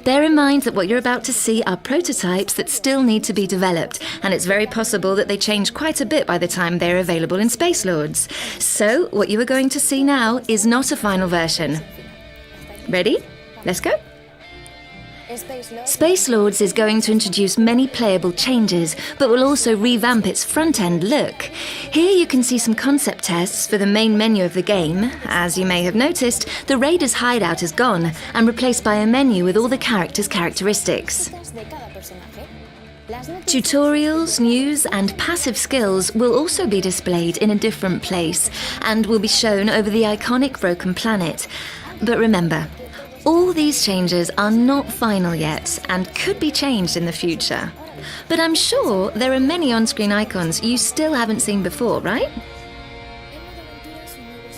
Bear in mind that what you're about to see are prototypes that still need to be developed, and it's very possible that they change quite a bit by the time they're available in Spacelords. So, what you are going to see now is not a final version. Ready? Let's go. Spacelords is going to introduce many playable changes, but will also revamp its front-end look. Here you can see some concept tests for the main menu of the game. As you may have noticed, the Raiders' hideout is gone and replaced by a menu with all the characters' characteristics. Tutorials, news, and passive skills will also be displayed in a different place and will be shown over the iconic Broken Planet. But remember, all these changes are not final yet and could be changed in the future. But I'm sure there are many on-screen icons you still haven't seen before, right?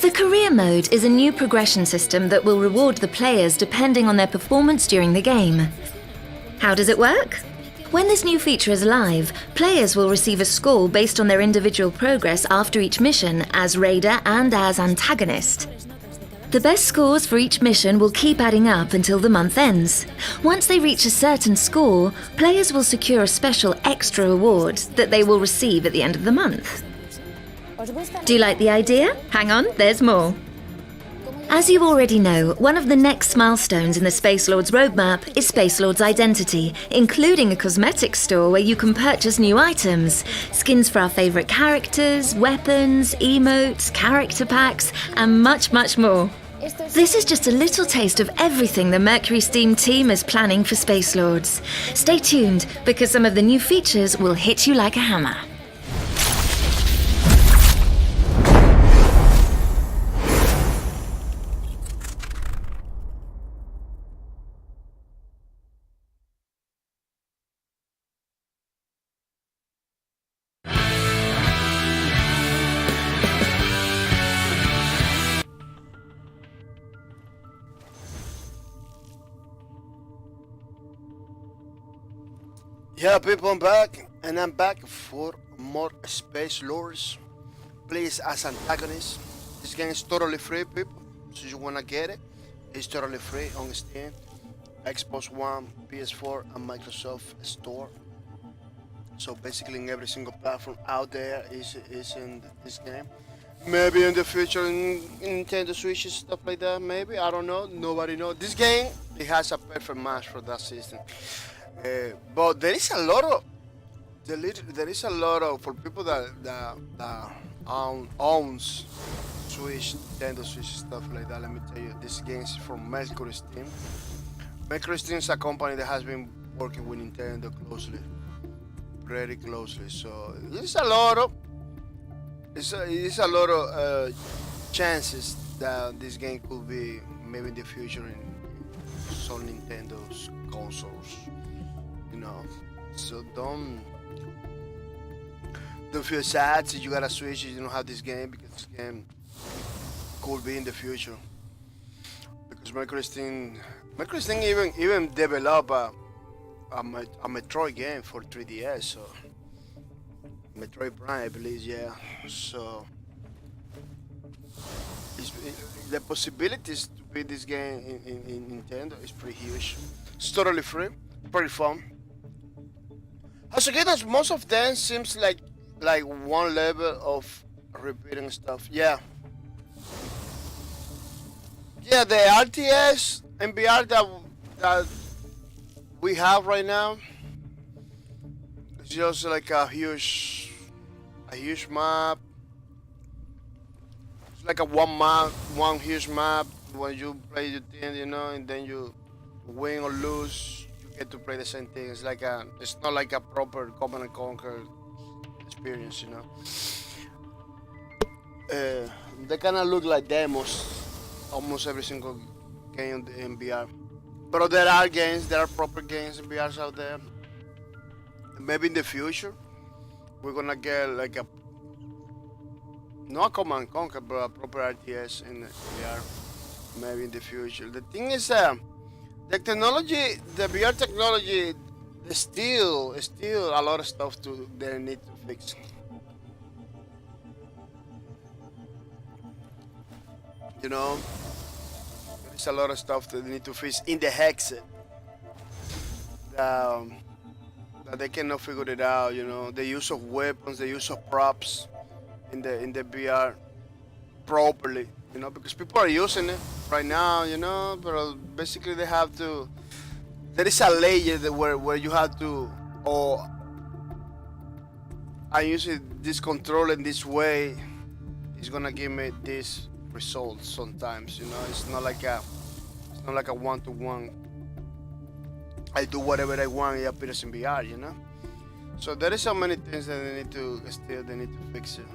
The career mode is a new progression system that will reward the players depending on their performance during the game. How does it work? When this new feature is live, players will receive a score based on their individual progress after each mission as Raider and as Antagonist. The best scores for each mission will keep adding up until the month ends. Once they reach a certain score, players will secure a special extra award that they will receive at the end of the month. Do you like the idea? Hang on, there's more. As you already know, one of the next milestones in the Spacelords roadmap is Spacelords Identity, including a cosmetics store where you can purchase new items, skins for our favourite characters, weapons, emotes, character packs, and much, much more. This is just a little taste of everything the Mercury Steam team is planning for Spacelords. Stay tuned, because some of the new features will hit you like a hammer. Yeah, people, I'm back, and I'm back for more Spacelords. Please, as Antagonist. This game is totally free, people. So you wanna get it? It's totally free on Steam, Xbox One, PS4, and Microsoft Store. So basically, in every single platform out there is in this game. Maybe in the future, in Nintendo Switch and stuff like that. Maybe, I don't know. Nobody knows. This game, it has a perfect match for that system. But there is a lot of for people that owns Switch, Nintendo Switch, stuff like that. Let me tell you, this game is from Mercury Steam. Mercury Steam is a company that has been working with Nintendo closely, pretty closely. So there's a lot of chances that this game could be maybe in the future in some Nintendo's consoles. You know, so don't feel sad if you got a Switch and you don't have this game, because this game could be in the future. Because Mercury Steam even developed a Metroid game for 3DS, so Metroid Prime, I believe, yeah. So the possibilities to beat this game in Nintendo is pretty huge. It's totally free, pretty fun. As again, as most of them seems like one level of repeating stuff. Yeah, the RTS and VR that we have right now is just like a huge map. It's like a one huge map. When you play your team, you know, and then you win or lose, to play the same thing. It's not like a proper Command and Conquer experience, you know. They kind of look like demos, almost every single game in VR. But there are proper games in VR out there. Maybe in the future, we're gonna get like not Command and Conquer, but a proper RTS in VR. Maybe in the future. The thing is, the technology, the VR technology, there's still a lot of stuff they need to fix. You know, there's a lot of stuff that they need to fix in the headset. That they cannot figure it out. You know, the use of weapons, the use of props in the VR properly. You know, because people are using it right now, you know, but basically they have to. There is a layer where you have to, I use this control in this way. It's gonna give me this result sometimes, you know. It's not like a one-to-one. I do whatever I want. It appears in VR, you know. So there is so many things that they need to fix it.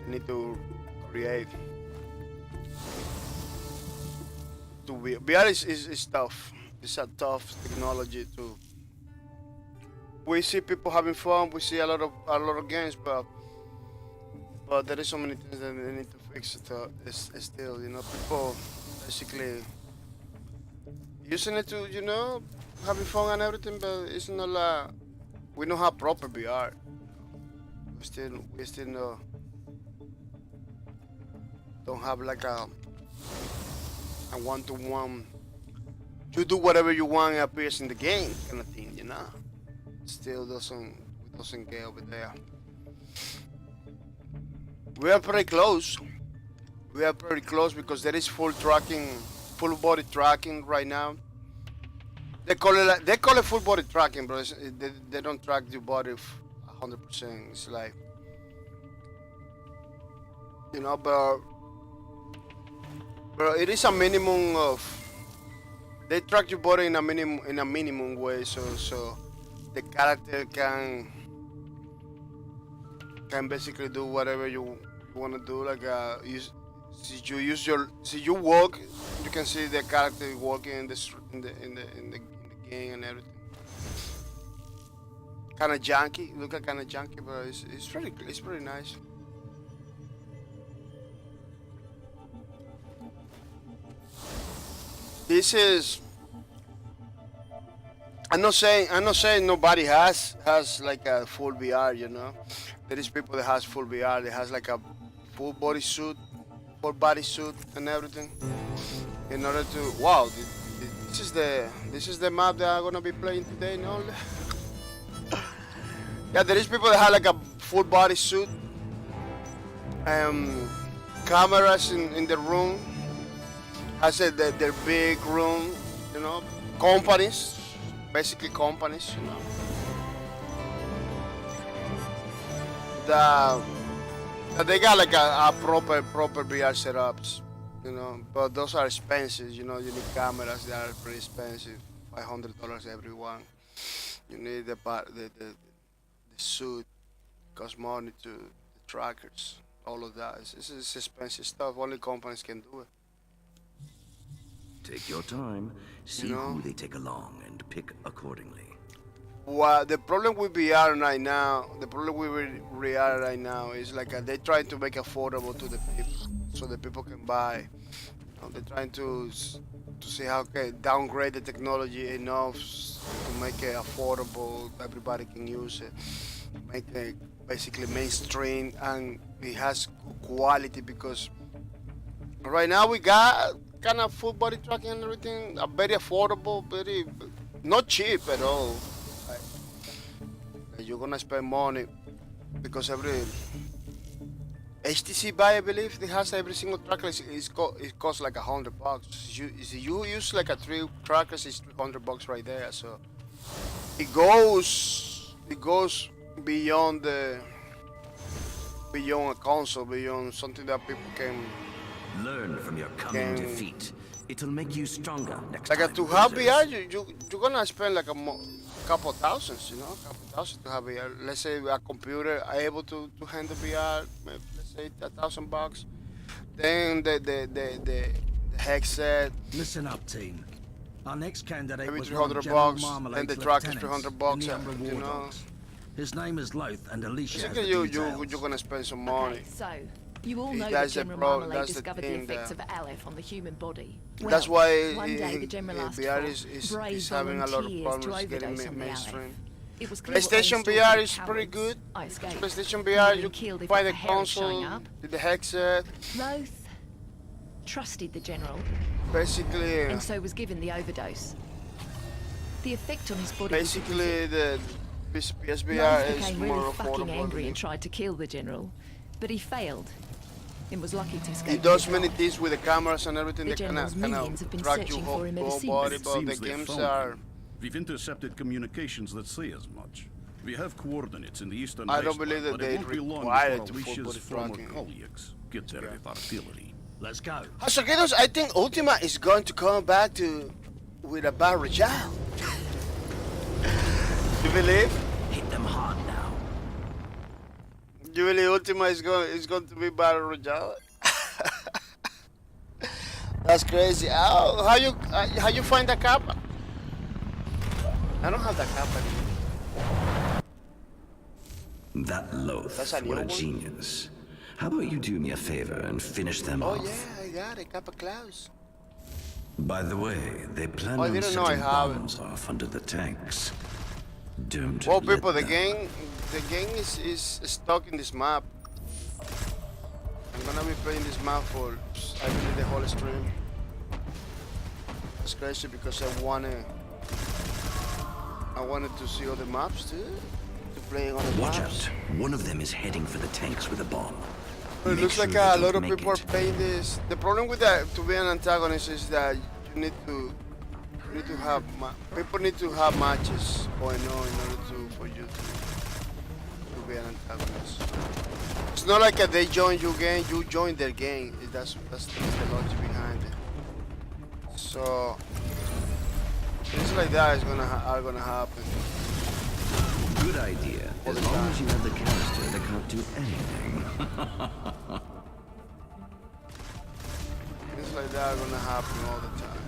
They need to create. VR is tough. It's a tough technology to. We see people having fun. We see a lot of games, but there is so many things that they need to fix. It's still, you know, people basically using it to, you know, having fun and everything, but it's not like we don't have proper VR. We still don't have like a one-to-one. You do whatever you want, it appears in the game, kind of thing, you know. Still doesn't get over there. We are pretty close. We are pretty close because there is full body tracking right now. They call it full body tracking, bro. They don't track your body 100%. It's like, you know, but it is a minimum of. They track your body in a minimum way, so the character can basically do whatever you want to do. Like you walk, you can see the character walking in the game and everything. Kind of janky, look like kind of janky, but it's pretty nice. This is. I'm not saying nobody has like a full VR, you know. There is people that has full VR. That has like a full body suit and everything. In order to this is the map that I'm gonna be playing today, no? Yeah, there is people that have like a full body suit. Cameras in the room. I said that their big room, you know, basically companies, you know. They got like a proper VR setups, you know, but those are expensive, you know. You need cameras that are pretty expensive, $500 every one. You need the suit, costs money to the trackers, all of that. This is expensive stuff. Only companies can do it. Take your time, see who they take along, and pick accordingly. Well, the problem with VR right now, is like they're trying to make it affordable to the people, so the people can buy. You know, they're trying to see how can downgrade the technology enough to make it affordable. Everybody can use it. Make it basically mainstream, and it has quality because right now we got kind of full body tracking and everything, very affordable, very not cheap at all. Like you're gonna spend money because every HTC Buy, I believe, it has every single tracker. It costs like $100. If you use like 3 trackers, it's $300 right there. So it goes beyond a console, beyond something that people can. Learn from your coming defeat. It'll make you stronger next like time. To have VR, you're gonna spend like a couple thousands, you know, to have VR. Let's say a computer able to handle VR, maybe, let's say $1,000. Then the headset. Listen up, team. Our next candidate maybe was $300. Then the track is $300. You know. His name is Loth, and Alicia. Basically, you're gonna spend some money. Okay, so you all know that General Marmalade discovered the effects of Aleph on the human body. Well, that's why one day the General asked VR for brave is having a lot of volunteers problems to getting overdose on the Aleph. mainstream. It was clear PlayStation what they VR installed is were pretty cowards. good. I escaped. PlayStation VR, you Killed if buy the the Harris showing console, up. the headset, Loth trusted the General, basically. and so was given the overdose. The effect on his body Basically, the Loth PSVR is became more really fucking affordable. angry and tried to kill the General, but he failed and was lucky to escape. He does many things with the cameras and everything. The They General's minions have been track searching your for him ever whole since. body, It but the seems they games found are. him. We've intercepted communications that say as much. We have coordinates in the eastern I don't basement, believe that but they it won't be long require before it to full Alicia's body former tracking. colleagues get there with artillery. Let's go. So, kiddos, I think Ultima is going to come back with a battle royale. You believe? Hit them hard now. You believe Ultima is going to be battle royale? That's crazy. Oh, how you find the kappa? I don't have the kappa anymore. That Loth, That's a new what a one? genius. How about you do me a favor and finish them Oh off? yeah, I got it, Kappa Klaus. By the way, they plan I on didn't know I setting have it. bombs off under the tanks. Doomed to Well, let people, the them. game is stuck in this map. I'm gonna be playing this map for, I believe, the whole stream. It's crazy because I wanted to see other maps too. To play on the Watch maps. out. One of them is heading for the tanks with a bomb. It Make looks sure like they a don't lot of make people are it. playing this. The problem with that to be an antagonist is that you need to have people need to have matches going on in order for you to be an antagonist. It's not like they join your game, you join their game. That's the logic behind it. So things like that are gonna happen. Good idea. All As the long time. as you have the canister, they can't do anything. Things like that are gonna happen all the time.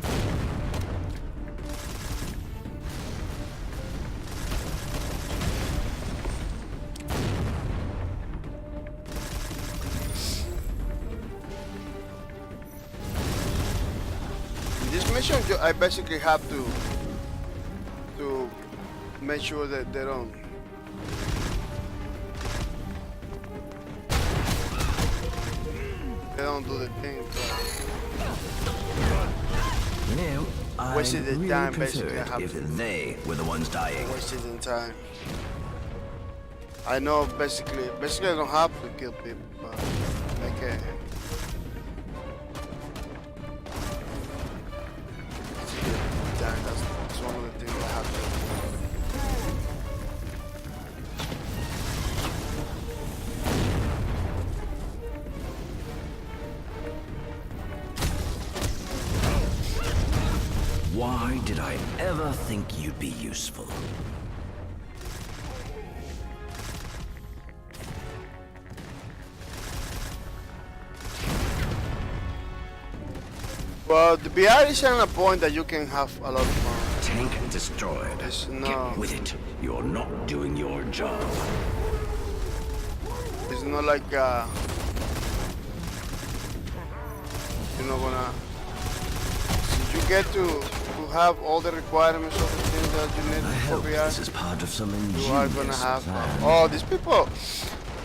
In this mission, I basically have to make sure that they don't. They don't do the thing. You know, I Wasted the really time, basically, I preferred have if to- they were the ones dying. Wasting time. I know basically I don't have to kill people, but I can. That's one of the things I have to do. Why did I ever think you'd be useful? But the VR is at a point that you can have a lot of fun. Tank destroyed. It's Get not, with it. You're not doing your job. it's not like you're not gonna. You get to have all the requirements of the things that you need I for hope VR. this is part of some You are gonna ingenious have. plan. Oh, these people.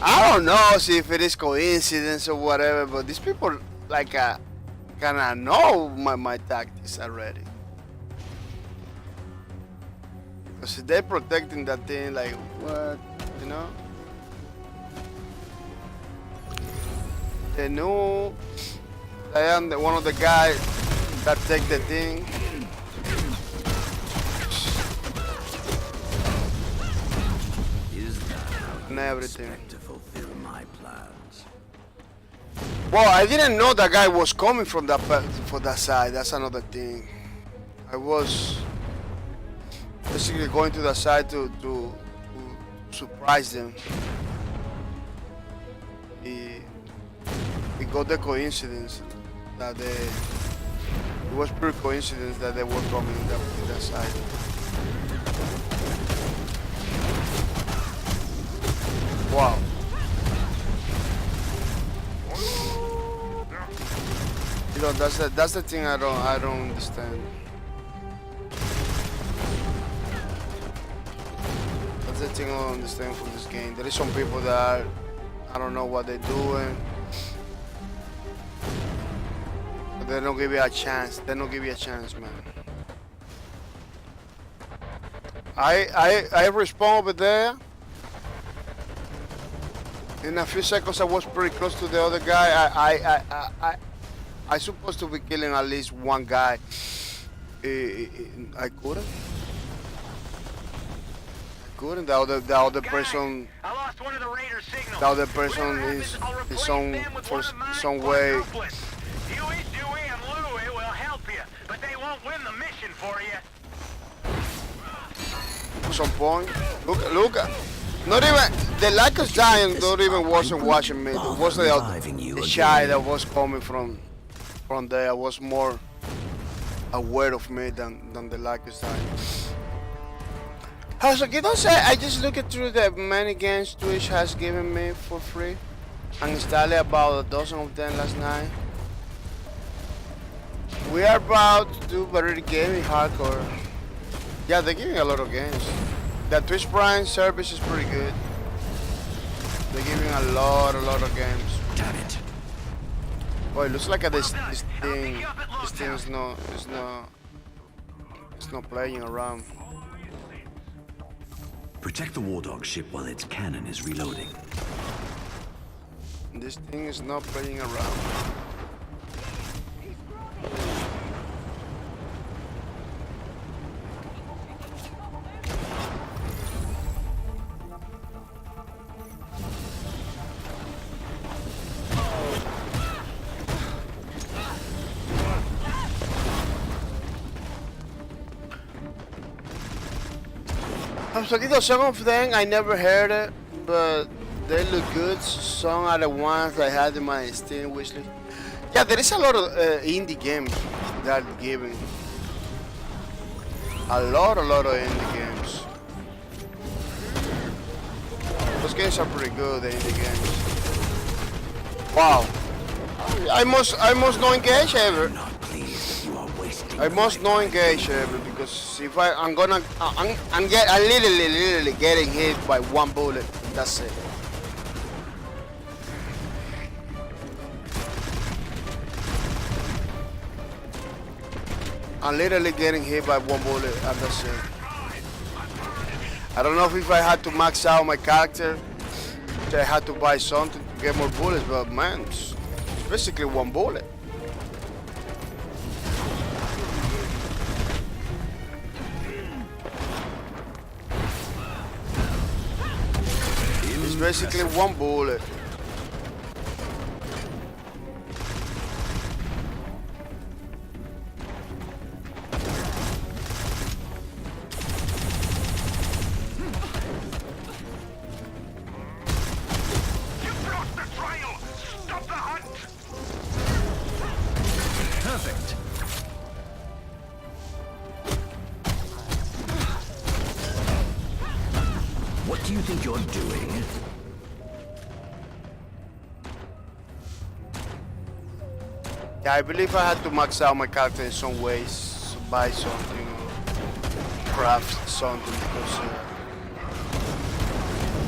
I don't know see if it is coincidence or whatever, but these people like kind of know my tactics already. Because they're protecting that thing, like what, you know? They knew I am one of the guys that take the thing. Is that how And you everything. expect to fulfill my plans? Well, I didn't know that guy was coming from that side. That's another thing. I was basically going to that side to surprise them. It got the coincidence that it was pure coincidence that they were coming in that side. Wow. You know, that's the thing I don't understand. That's the thing I don't understand from this game. There is some people that I don't know what they're doing. But they don't give you a chance. They don't give you a chance, man. I respawn over there. In a few seconds I was pretty close to the other guy. I supposed to be killing at least one guy. I couldn't. The other person. I lost one of the Raider signals. The other person Whatever is happens, I'll replace some them with for one of mine some way. quadruplets. Huey, Dewey, and Louie will help you, but they won't win the mission for you. Some point. Look. Not even the Lycos giant. Not even wasn't watching me. It was the shy that was coming from there. Was more aware of me than the Lycos giant. So you don't say I just look at through the many games Twitch has given me for free and installed about a dozen of them last night. We are about to do variety gaming hardcore. Yeah, they're giving a lot of games. The Twitch Prime service is pretty good. They're giving a lot of games. Damn it. Boy, it looks like this thing is not playing around. Protect the War Dog ship while its cannon is reloading. This thing is not playing around. Absolutely, some of them I never heard it, but they look good. Some are the ones I had in my Steam wishlist. Yeah, there is a lot of indie games that are giving. A lot of indie games. Those games are pretty good, the indie games. Wow. I must not engage ever. I must not engage ever because if I'm literally getting hit by one bullet. That's it. I'm literally getting hit by one bullet and that's it. I don't know if I had to max out my character, if I had to buy something to get more bullets, but man, it's basically one bullet. It's basically one bullet. What do you think you're doing? Yeah, I believe I had to max out my character in some ways, buy something, craft something, because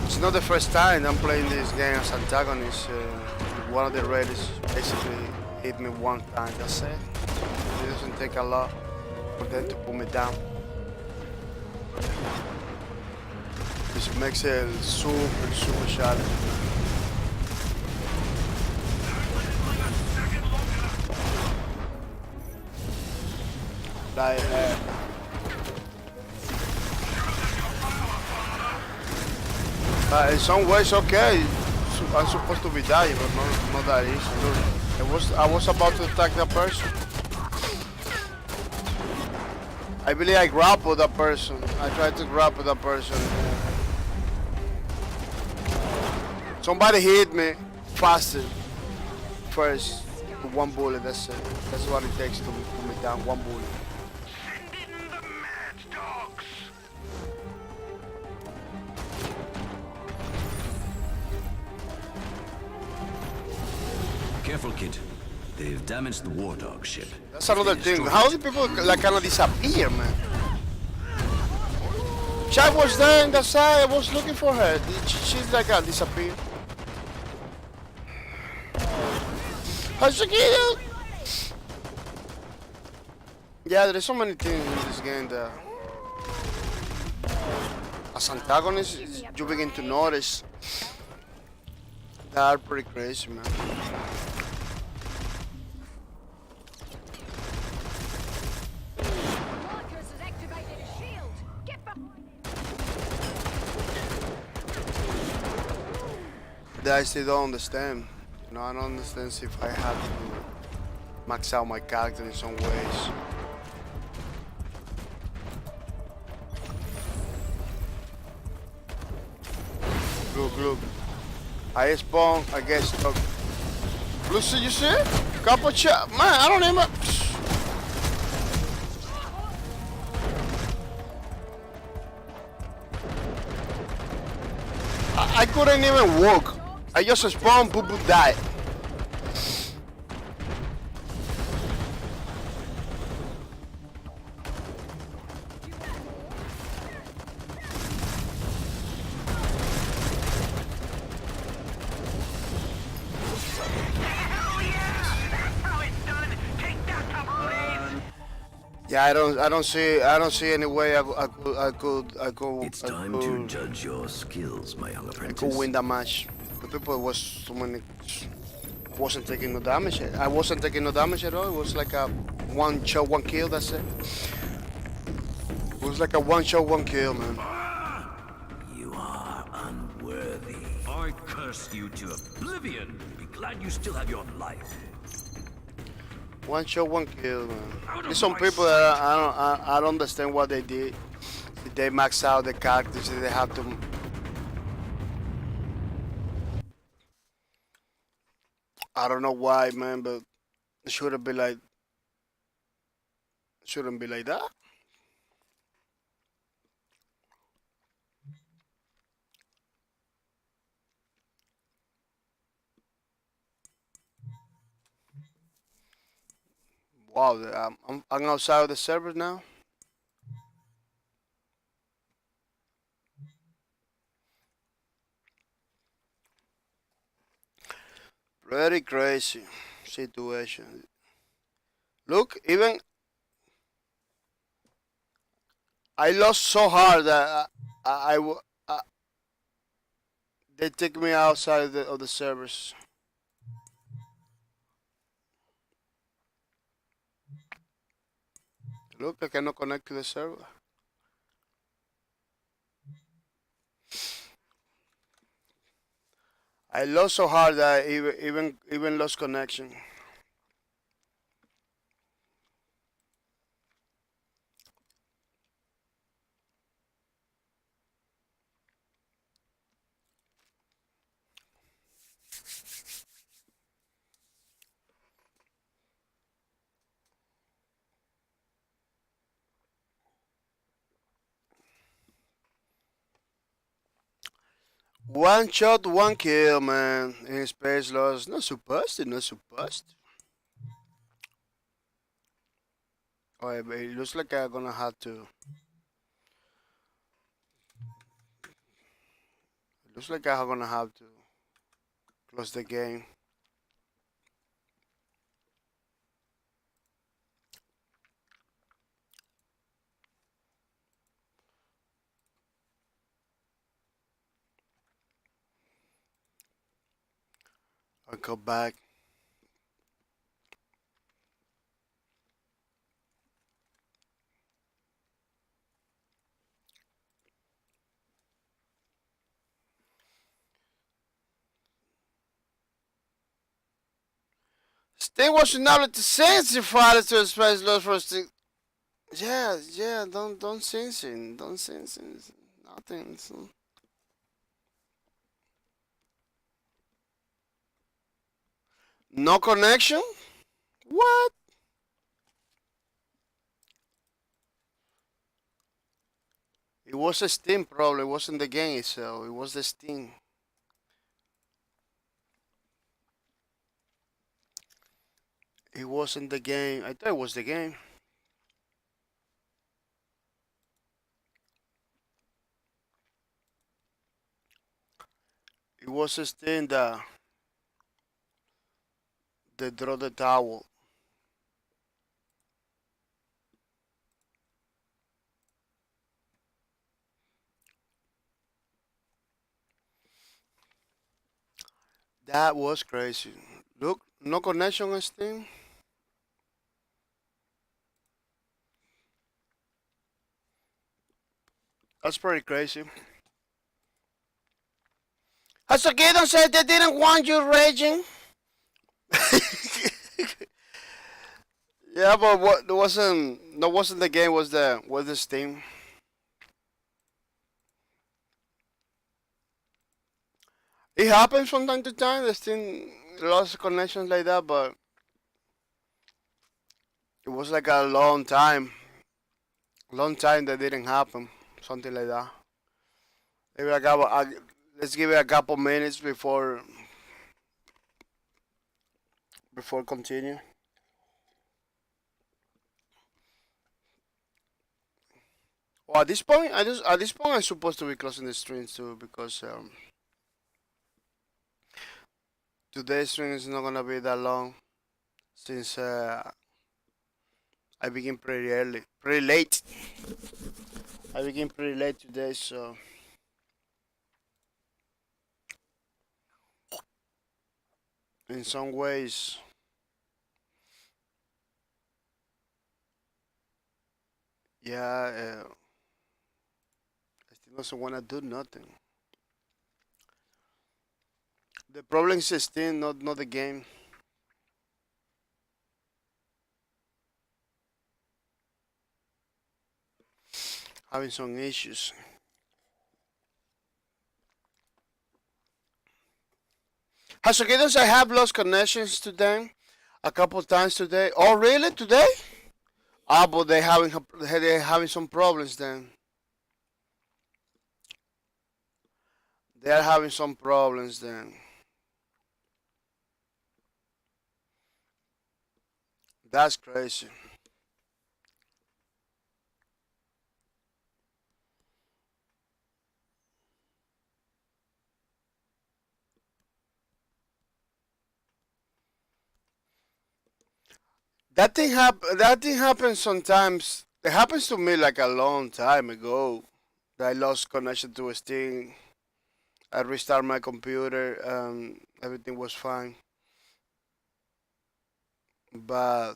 it's not the first time I'm playing this game as Antagonist. One of the raiders basically hit me one time, that's it. It doesn't take a lot for them to put me down. This makes it super challenging. Like, in some ways, okay, I'm supposed to be dying, but not that easy. Look, I was about to attack that person. I believe I grappled that person. I tried to grapple that person. Somebody hit me faster first with one bullet. That's it. That's what it takes to put me down. One bullet. Send in the mad dogs. Careful, kid. They've damaged the War Dog ship. That's another thing. How do people like kind of disappear, man? Chad was there on the side. I was looking for her. She's like disappeared. How's she get? Yeah, there's so many things in this game that, as antagonists, you begin to notice that are pretty crazy, man. That I still don't understand. You know, I don't understand if I have to max out my character in some ways. Look. I spawn, I get stuck. Look, see, you see it? Couple shot. Man, I don't even... I couldn't even walk. I just spawned, boop, died. Yeah, I don't see any way It's time to judge your skills, my young I could apprentice. win that match. The people was so many. Wasn't taking no damage. I wasn't taking no damage at all. It was like a one shot, one kill. That's it. It was like a one shot, one kill, man. You are unworthy. I curse you to oblivion. Be glad you still have your life. One shot, one kill, man. Out of There's some my people that I don't understand what they did. Did they max out the characters? Did they have to? I don't know why, man, but it shouldn't be like. Shouldn't be like that. Wow, I'm outside of the server now. Very crazy situation. Look, even I lost so hard that they take me outside of the servers. Look, I cannot connect to the server. I lost so hard that I even lost connection. One shot, one kill, man. In Spacelords, not supposed to, not supposed to. Oh, yeah, but it looks like I'm gonna have to. It looks like I'm gonna have to close the game. I'll go back. Steam was not to censor files to Spacelords for stick. Yeah, yeah, don't censor, don't censor, nothing. So. No connection? What? It was a Steam problem. It wasn't the game itself. It was the Steam. It wasn't the game. I thought it was the game. It was a Steam that draw the towel. That was crazy. Look, no connection on Steam. That's pretty crazy. Hasakido said they didn't want you raging. Yeah, but what it wasn't the game, was the Steam. It happens from time to time. The Steam lost connections like that, but it was like a long time that didn't happen. Something like that. Maybe let's give it a couple minutes before continue. Well, at this point, I'm supposed to be closing the streams too because today's stream is not gonna be that long since I begin pretty early, pretty late. I begin pretty late today, so in some ways, yeah, I still doesn't want to do nothing. The problem is still not the game. Having some issues. Hasukidos, I have lost connections to them a couple times today. Oh, really? Today? Ah, but they having some problems then. They are having some problems then. That's crazy. That thing happens sometimes. It happens to me like a long time ago. That I lost connection to Steam. I restart my computer. Everything was fine. But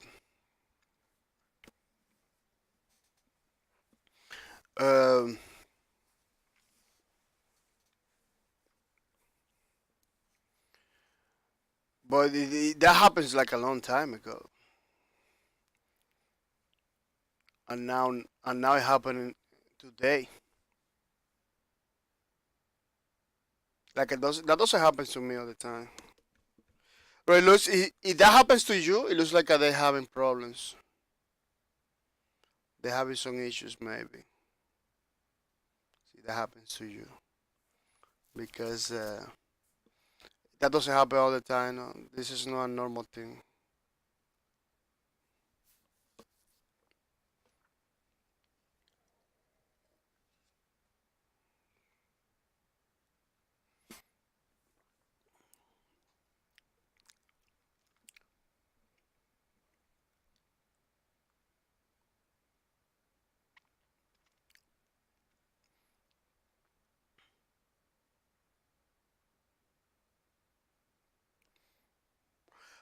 um, that happens like a long time ago, and now it happening today. Like that doesn't happen to me all the time. But it looks if that happens to you, it looks like they having problems. They having some issues maybe. See that happens to you because that doesn't happen all the time. No. This is not a normal thing.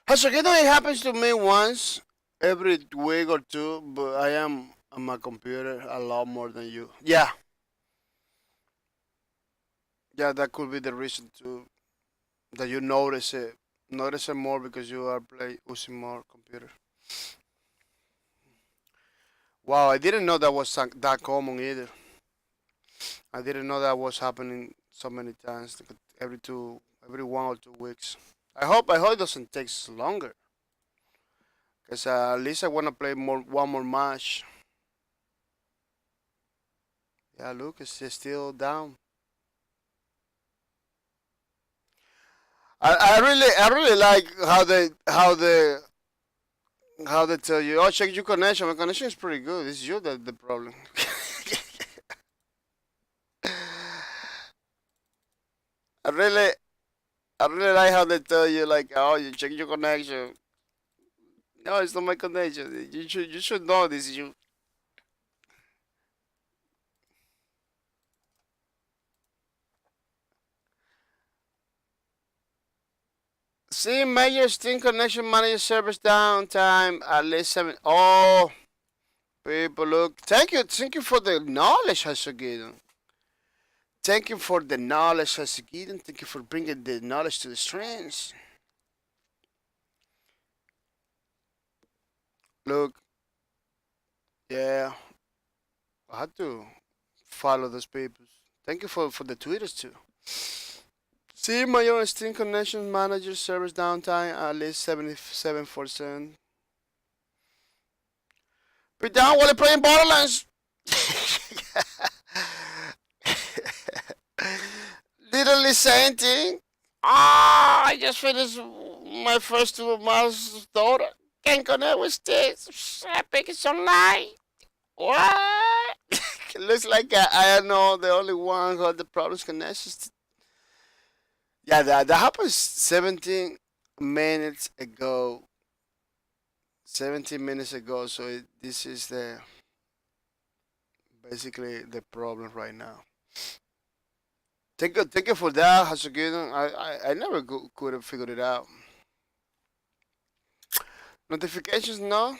Hashakito, it happens to me once every week or two, but I am on my computer a lot more than you. Yeah, yeah, that could be the reason too that you notice it more because you are using more computer. Wow, I didn't know that was that common either. I didn't know that was happening so many times, like every 1 or 2 weeks. I hope it doesn't take longer, cause at least I wanna play one more match. Yeah, look, it's still down. I really like how they tell you, oh, check your connection. My connection is pretty good. It's you that the problem. I really I really like how they tell you like, oh, you check your connection. No, it's not my connection. You should know this. You see major Steam connection manager service downtime at least 7. Oh, people, look. Thank you for the knowledge, Hasugidon. Thank you for the knowledge, Hasugidon. Thank you for bringing the knowledge to the streams. Look, yeah, I had to follow those people. Thank you for the tweeters too. See my own Steam connection manager service downtime at least 77%. Be down while you're playing Borderlands. Literally saying thing. Ah, I just finished my first 2 months of daughter. Can't connect with sticks. Epic is online. What? It looks like I am not the only one who had the problems connections. Yeah, that happened 17 minutes ago. 17 minutes ago. So this is the basically the problem right now. Thank you for that, Hasugino. I never could have figured it out. Notifications, no.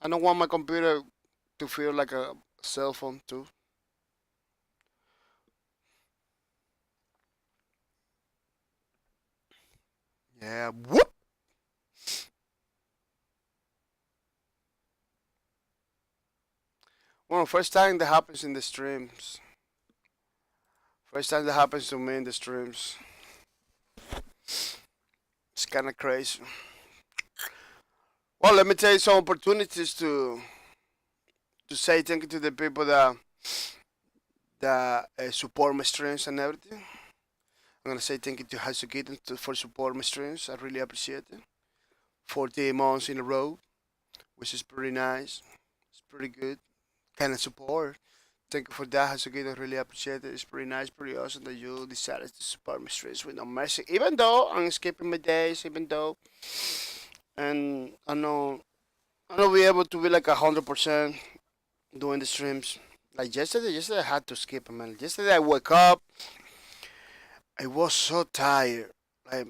I don't want my computer to feel like a cell phone too. Yeah, whoop. Well, first time that happens in the streams. First time that happens to me in the streams. It's kind of crazy. Well, let me tell you some opportunities to say thank you to the people that support my streams and everything. I'm gonna say thank you to Hasukito for support my streams. I really appreciate it. 48 months in a row, which is pretty nice. It's pretty good. Kind of support. Thank you for that, Hasukito. I really appreciate it. It's pretty nice, pretty awesome that you decided to support my streams with no mercy. Even though I'm skipping my days, even though, and I know I'll be able to be like 100% doing the streams. Like yesterday I had to skip, man. Yesterday I woke up, I was so tired. Like,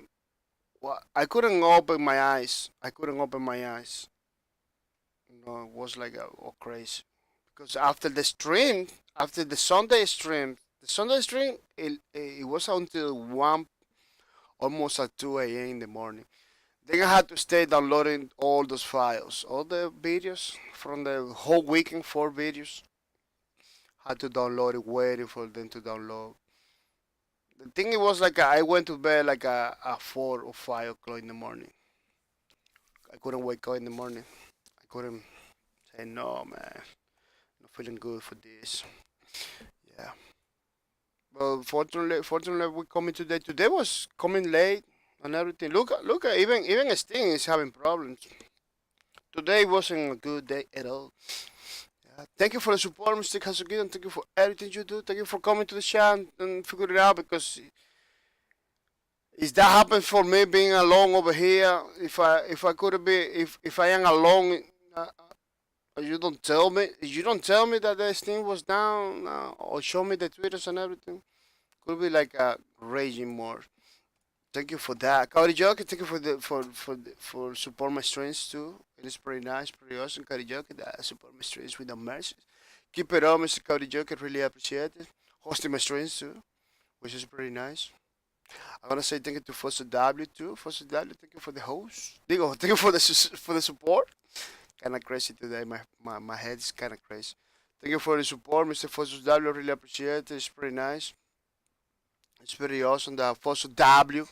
what? I couldn't open my eyes. I couldn't open my eyes. It was like crazy. Because after the stream, after the Sunday stream, it was until 1, almost at 2 a.m. in the morning. Then I had to stay downloading all those files, all the videos from the whole weekend, 4 videos. Had to download it, waiting for them to download. The thing it was like I went to bed like a 4 or 5 o'clock in the morning. I couldn't wake up in the morning. I couldn't say no, man. Not feeling good for this. Yeah. Well, fortunately, we coming today. Today was coming late and everything. Look at even Sting is having problems. Today wasn't a good day at all. Yeah. Thank you for the support, Mr. Kazuki, and thank you for everything you do. Thank you for coming to the chat and figure it out because is that happened for me being alone over here? If I could be if I am alone, you don't tell me. You don't tell me that the Steam was down or show me the twitters and everything. Could be like a raging more. Thank you for that, Cody Joker. Thank you for support my streams too. It is pretty nice, pretty awesome, Cody Joker. That support my streams with the mercy. Keep it up, Mr. Cody Joker. Really appreciate it. Hosting my streams too, which is pretty nice. I want to say thank you to Foster W too. Foster W, thank you for the host. Digo, thank you for the support. Kind of crazy today. My head is kind of crazy. Thank you for the support, Mr. Foster W. Really appreciate it. It's pretty nice. It's pretty awesome that Foster W,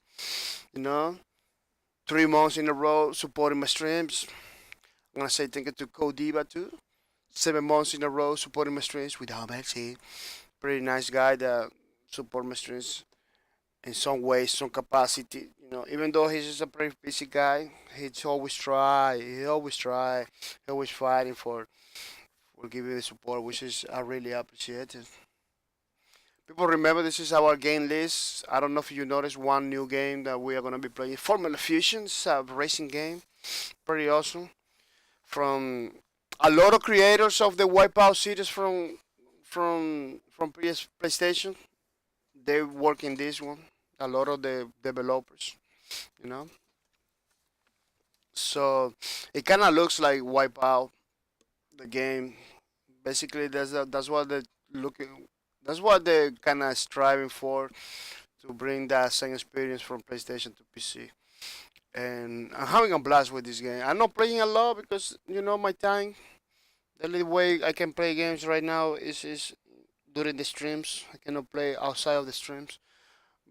3 months in a row supporting my streams. I'm gonna say thank you to Codiva too. 7 months in a row supporting my streams without mercy. Pretty nice guy that support my streams in some way, some capacity. Even though he's just a pretty busy guy, he's always try. He always fighting for giving the support, which is I really appreciate it. People remember this is our game list. I don't know if you noticed one new game that we are gonna be playing. Formula Fusion, it's a racing game, pretty awesome. From a lot of creators of the Wipeout series from PlayStation, they work in this one. A lot of the developers, So it kind of looks like Wipeout, the game. Basically, that's what they're looking. That's what they're kind of striving for, to bring that same experience from PlayStation to PC. And I'm having a blast with this game. I'm not playing a lot because my time. The only way I can play games right now is during the streams. I cannot play outside of the streams.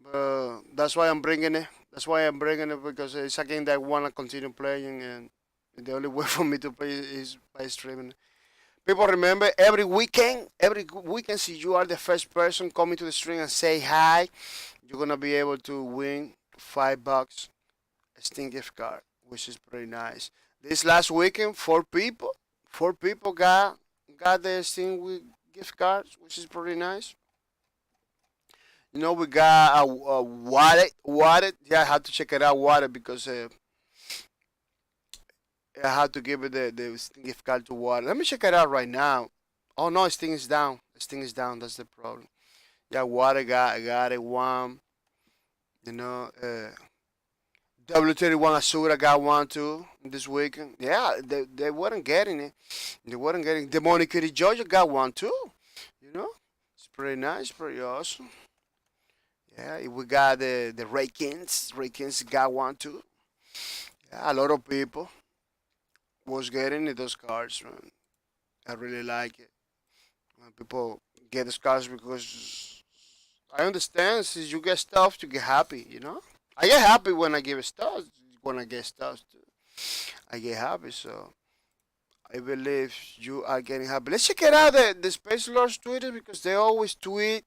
But that's why I'm bringing it. That's why I'm bringing it because it's a game that I want to continue playing, and the only way for me to play is by streaming. People remember every weekend, since you are the first person coming to the stream and say hi, you're gonna be able to win $5 Steam gift card, which is pretty nice. This last weekend, four people got the Steam gift cards, which is pretty nice. We got a wallet. Yeah, I had to check it out, wallet, because I had to give it the stinky card to water. Let me check it out right now. Oh no, this thing is down. This thing is down. That's the problem. Yeah, water got it. One. You know, W31 Asura got one too this weekend. Yeah, they weren't getting it. They weren't getting. Demonic Kitty Georgia got one too. You know, it's pretty nice, pretty awesome. Yeah, we got the Raykins. Raykins got one too. Yeah, a lot of people was getting those cards, man. I really like it when people get those cards because I understand since you get stuff, you get happy, you know. I get happy when I give stuff. When I get stuff, too. I get happy. So I believe you are getting happy. Let's check it out the Space Lords Twitter because they always tweet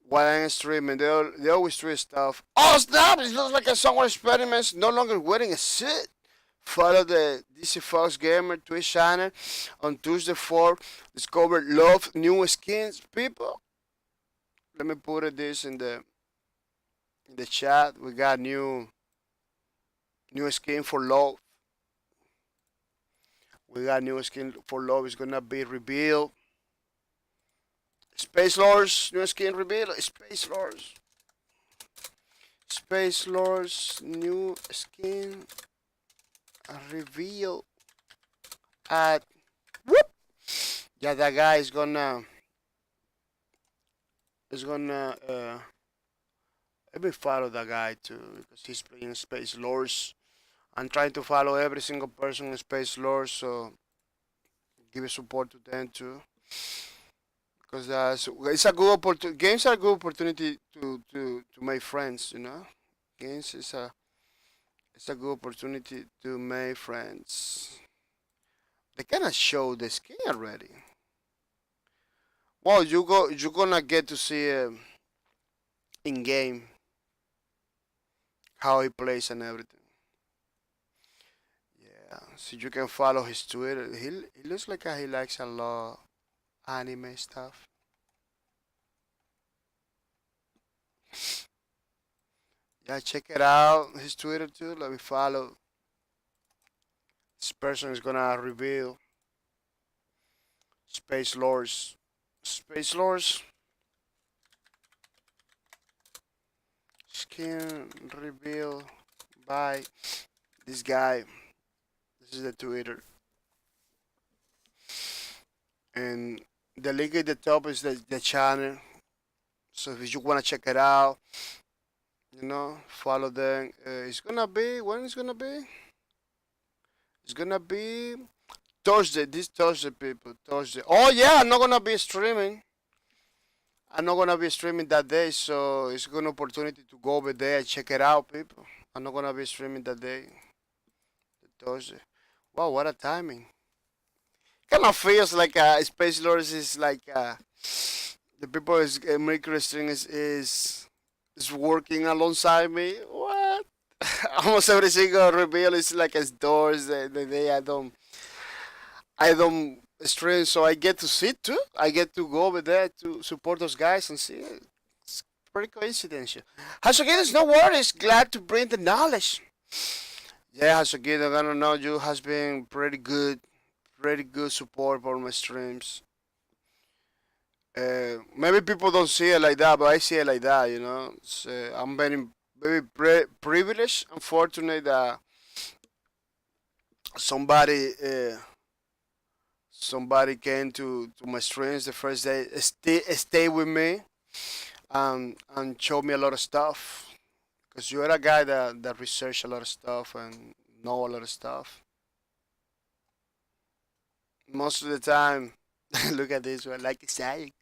while I'm streaming. They always tweet stuff. Oh snap! It looks like a summer experiments no longer wearing a suit. Follow the DC Fox Gamer Twitch channel on Tuesday 4. Discover love new skins, people. Let me put this in the chat. We got new skin for love. We got new skin for love. It's gonna be revealed. Space Lords new skin revealed. Space Lords. Space Lords new skin reveal at whoop. Yeah, that guy is gonna let me follow that guy too because he's playing Space Lords. I'm trying to follow every single person in Space Lords, so give support to them too. Because it's a good opportunity. Games are a good opportunity to make friends. You know, games is a good opportunity to make friends. They cannot show the skin already. Well, you're gonna get to see in game how he plays and everything. Yeah, so you can follow his Twitter. He looks like he likes a lot anime stuff. Yeah, check it out. His Twitter too. Let me follow. This person is gonna reveal Space Lords. Space Lords. Skin reveal by this guy. This is the Twitter. And the link at the top is the channel. So if you wanna check it out, you know, follow them. It's gonna be when it's gonna be? It's gonna be Thursday. This Thursday, people. Thursday. Oh yeah, I'm not gonna be streaming. I'm not gonna be streaming that day, so it's a good opportunity to go over there and check it out, people. I'm not gonna be streaming that day, Thursday. Wow, what a timing! Kind of feels like Space Lords is like the people is Mercury String is working alongside me. What? Almost every single reveal is like as doors. The day I don't stream, so I get to see too. I get to go over there to support those guys and see it. It's pretty coincidental. Hasagidas, no worries. Glad to bring the knowledge. Yeah, Hasagida, I don't know. You has been pretty good support for my streams. Maybe people don't see it like that, but I see it like that. You know, I'm very privileged and fortunate that somebody. Somebody came to my streams the first day, stay with me, and showed me a lot of stuff. Because you're a guy that research a lot of stuff and know a lot of stuff. Most of the time, look at this one, like saying,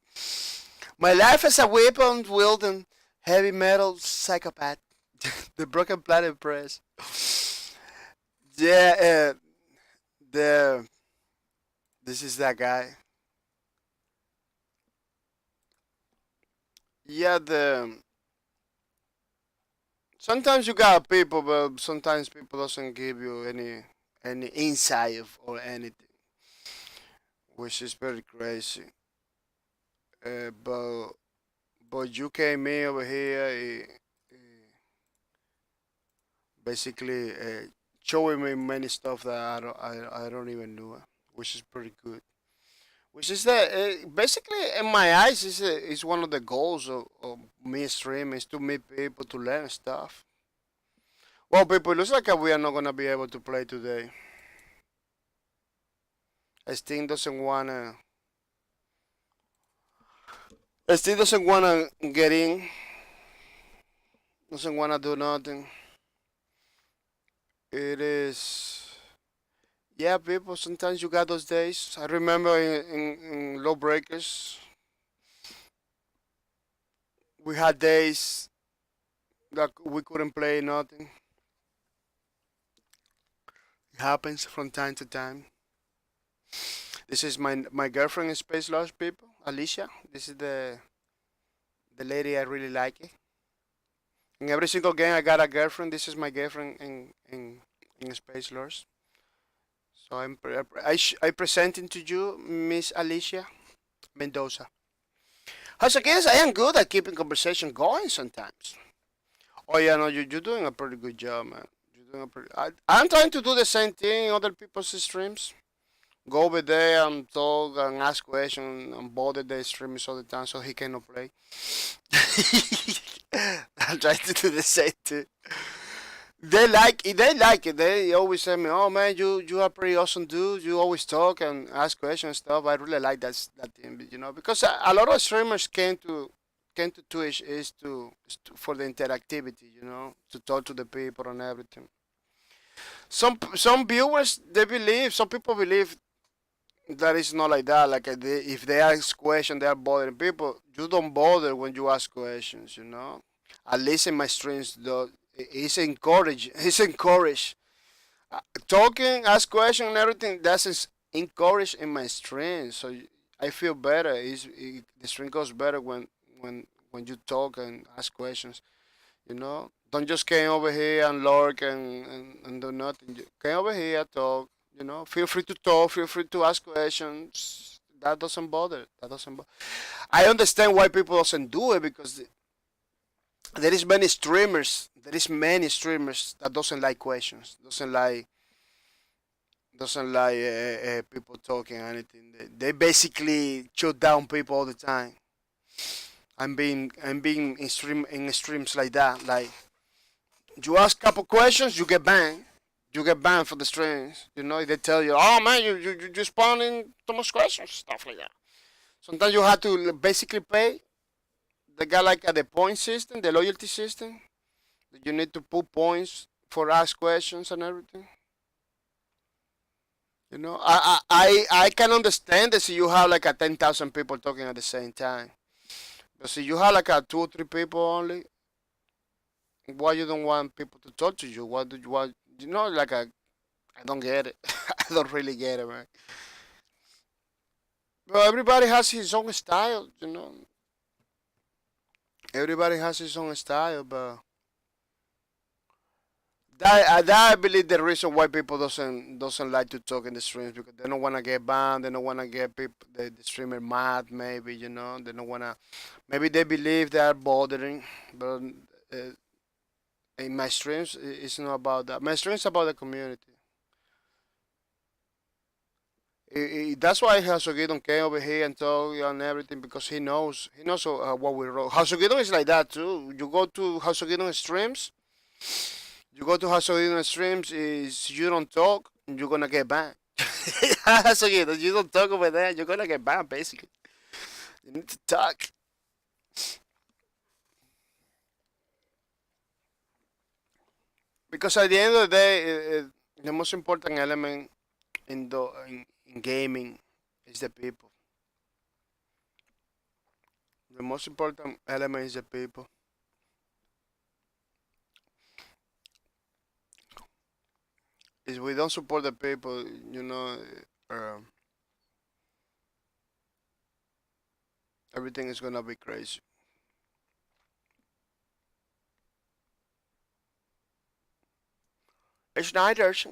my life as a weapon wielding heavy metal psychopath, the Broken Planet Press. Yeah, this is that guy. Yeah, sometimes you got people, but sometimes people doesn't give you any insight or anything, which is very crazy. But you came in over here, basically showing me many stuff that I don't even know, which is pretty good. Which is that basically in my eyes is one of the goals of me stream is to meet people to learn stuff. Well, people, it looks like we are not gonna be able to play today. Steam doesn't wanna. Steam doesn't wanna get in. Doesn't wanna do nothing. It is. Yeah, people. Sometimes you got those days. I remember in low breakers, we had days that we couldn't play nothing. It happens from time to time. This is my girlfriend in Spacelords, people, Alicia. This is the lady I really like. It. In every single game, I got a girlfriend. This is my girlfriend in Spacelords. So I presenting to you Miss Alicia Mendoza. As a guest, I am good at keeping conversation going sometimes. Oh yeah, no, you're doing a pretty good job, man. You're doing a pretty. I'm trying to do the same thing in other people's streams. Go over there and talk and ask questions and bother the streamers all the time so he cannot play. I'm trying to do the same too. They like it. They like it. They always say me, "Oh man, you are pretty awesome dude. You always talk and ask questions and stuff." I really like that thing, you know, because a lot of streamers came to Twitch is to for the interactivity, you know, to talk to the people and everything. Some viewers some people believe that it's not like that. Like if they ask questions, they are bothering people. You don't bother when you ask questions, you know. At least in my streams, though, it's encouraged. It's encouraged. Talking, ask questions, and everything. That's encouraged in my stream. So I feel better. The stream goes better when you talk and ask questions. You know, don't just come over here and lurk and do nothing. Come over here, talk. You know, feel free to talk. Feel free to ask questions. That doesn't bother. That doesn't bother. I understand why people doesn't do it because there is many streamers. There is many streamers that doesn't like questions. Doesn't like people talking or anything. They basically shut down people all the time. I'm being in streams like that. Like you ask a couple questions, you get banned. You get banned for the streams. You know, they tell you, oh man, you spawning too much questions, stuff like that. Sometimes you have to basically pay. They got like the point system, the loyalty system. You need to put points for ask questions and everything. You know, I can understand this. You have like a 10,000 people talking at the same time. But see, you have like a 2 or 3 people only. Why you don't want people to talk to you? What do you want? You know, like I don't get it. I don't really get it, man. But everybody has his own style, you know. Everybody has his own style, but that I believe the reason why people doesn't like to talk in the streams because they don't wanna get banned, they don't wanna get people the streamer mad, maybe you know they don't wanna, maybe they believe they are bothering, but uh, in my streams it's not about that. My streams about the community. That's why Hasogidon came over here and talk and everything because he knows what we wrote. Hasogidon is like that too. You go to Hasogidon streams. You go to Hasogidon streams. Is you don't talk, you're gonna get banned. Hasogidon, you don't talk over there, you're gonna get banned. Basically, you need to talk. Because at the end of the day, the most important element in gaming is the people. The most important element is the people. If we don't support the people, you know, uh, everything is gonna be crazy. Schneider's.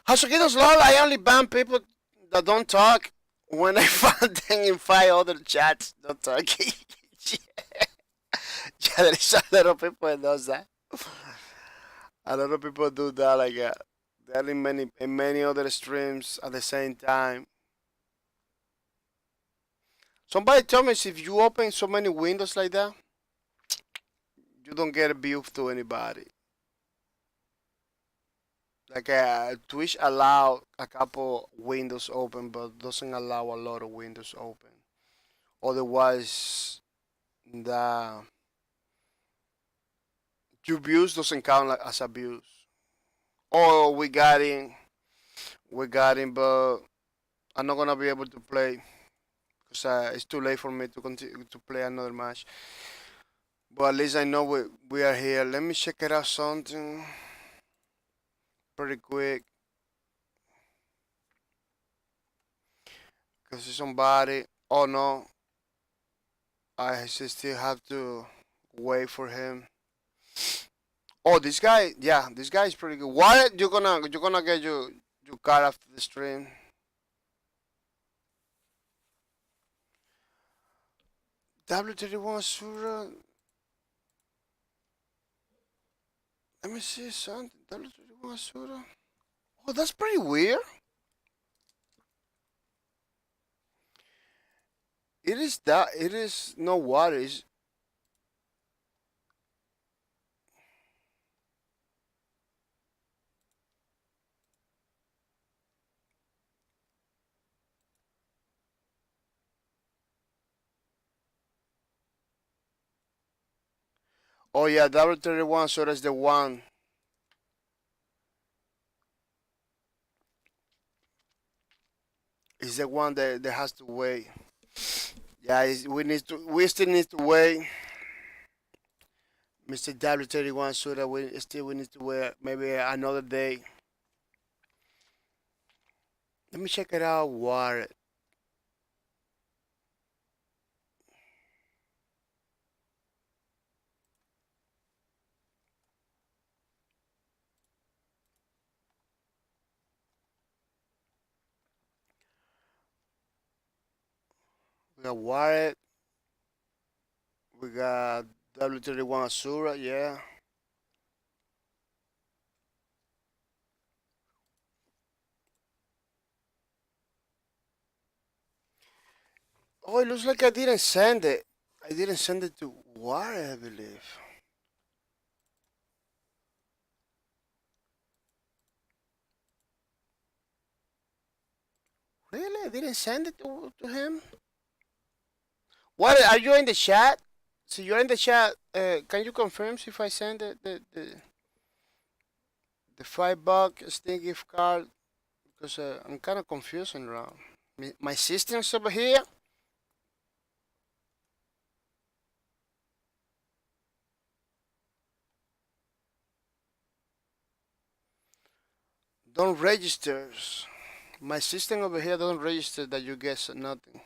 Hasukido's lol, I only ban people that don't talk when I find them in 5 other chats not talking. Yeah. Yeah, there is a lot of people that does that. A lot of people do that like that in many other streams at the same time. Somebody told me if you open so many windows like that, you don't get a view to anybody. Like Twitch allow a couple windows open, but doesn't allow a lot of windows open. Otherwise, the your views doesn't count like as a views. Oh, we got him, but I'm not gonna be able to play because it's too late for me to continue to play another match. But at least I know we are here. Let me check it out something pretty quick. Cause somebody. Oh no, I still have to wait for him. Oh, this guy. Yeah, this guy is pretty good. What you gonna get your card after the stream? W31 Sura. Let me see something. W31 Sura. Oh, that's pretty weird. It is that. It is no water. It's, oh yeah, W31 Sura is the one. Is the one that has to wait. Yeah, we still need to wait. Mr. W31 Sura, we need to wait maybe another day. Let me check it out. Water. We got Warren. We got W31 Sura, yeah. Oh, it looks like I didn't send it. I didn't send it to Warren, I believe. Really? I didn't send it to him? What? Are you in the chat? So you're in the chat. Can you confirm if I send the $5 Steam gift card? Because I'm kind of confusing around. My system's over here. Don't register. My system over here don't register that you get nothing.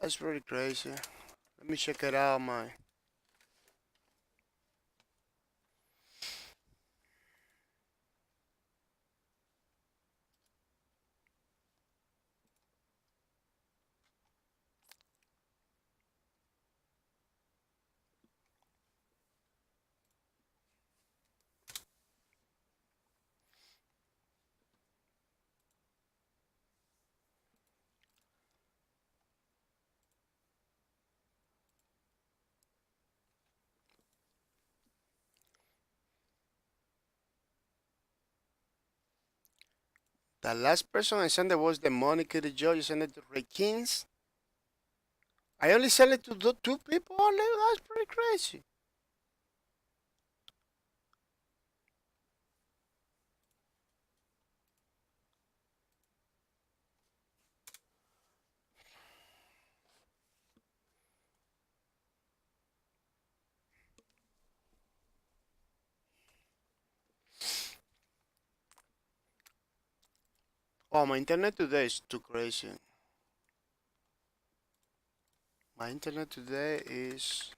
That's pretty crazy. Let me check it out, my. The last person I sent it was the Monica the Joe. You sent it to Ray Kings. I only sent it to the two people only. That's pretty crazy. Oh, my internet today is too crazy. My internet today is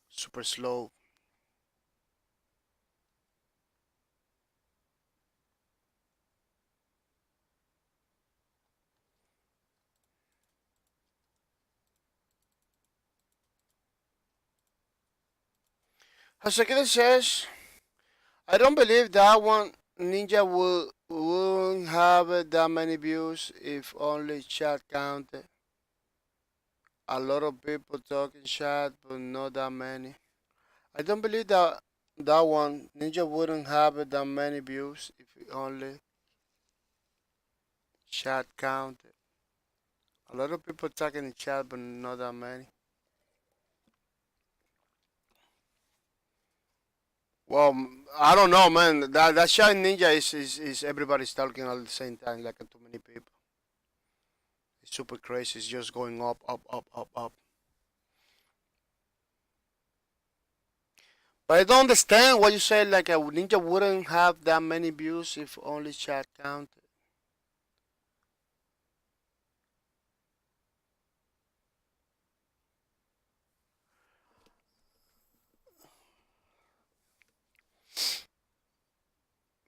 super slow. Hasakita says, I don't believe that one ninja wouldn't have that many views if only chat counted. A lot of people talk in chat, but not that many. I don't believe that one ninja wouldn't have that many views if only chat counted. A lot of people talking in chat, but not that many. Well, I don't know, man. That chat ninja is everybody's talking at the same time, like too many people. It's super crazy. It's just going up, up, up, up, up. But I don't understand what you say. Like a ninja wouldn't have that many views if only chat counted.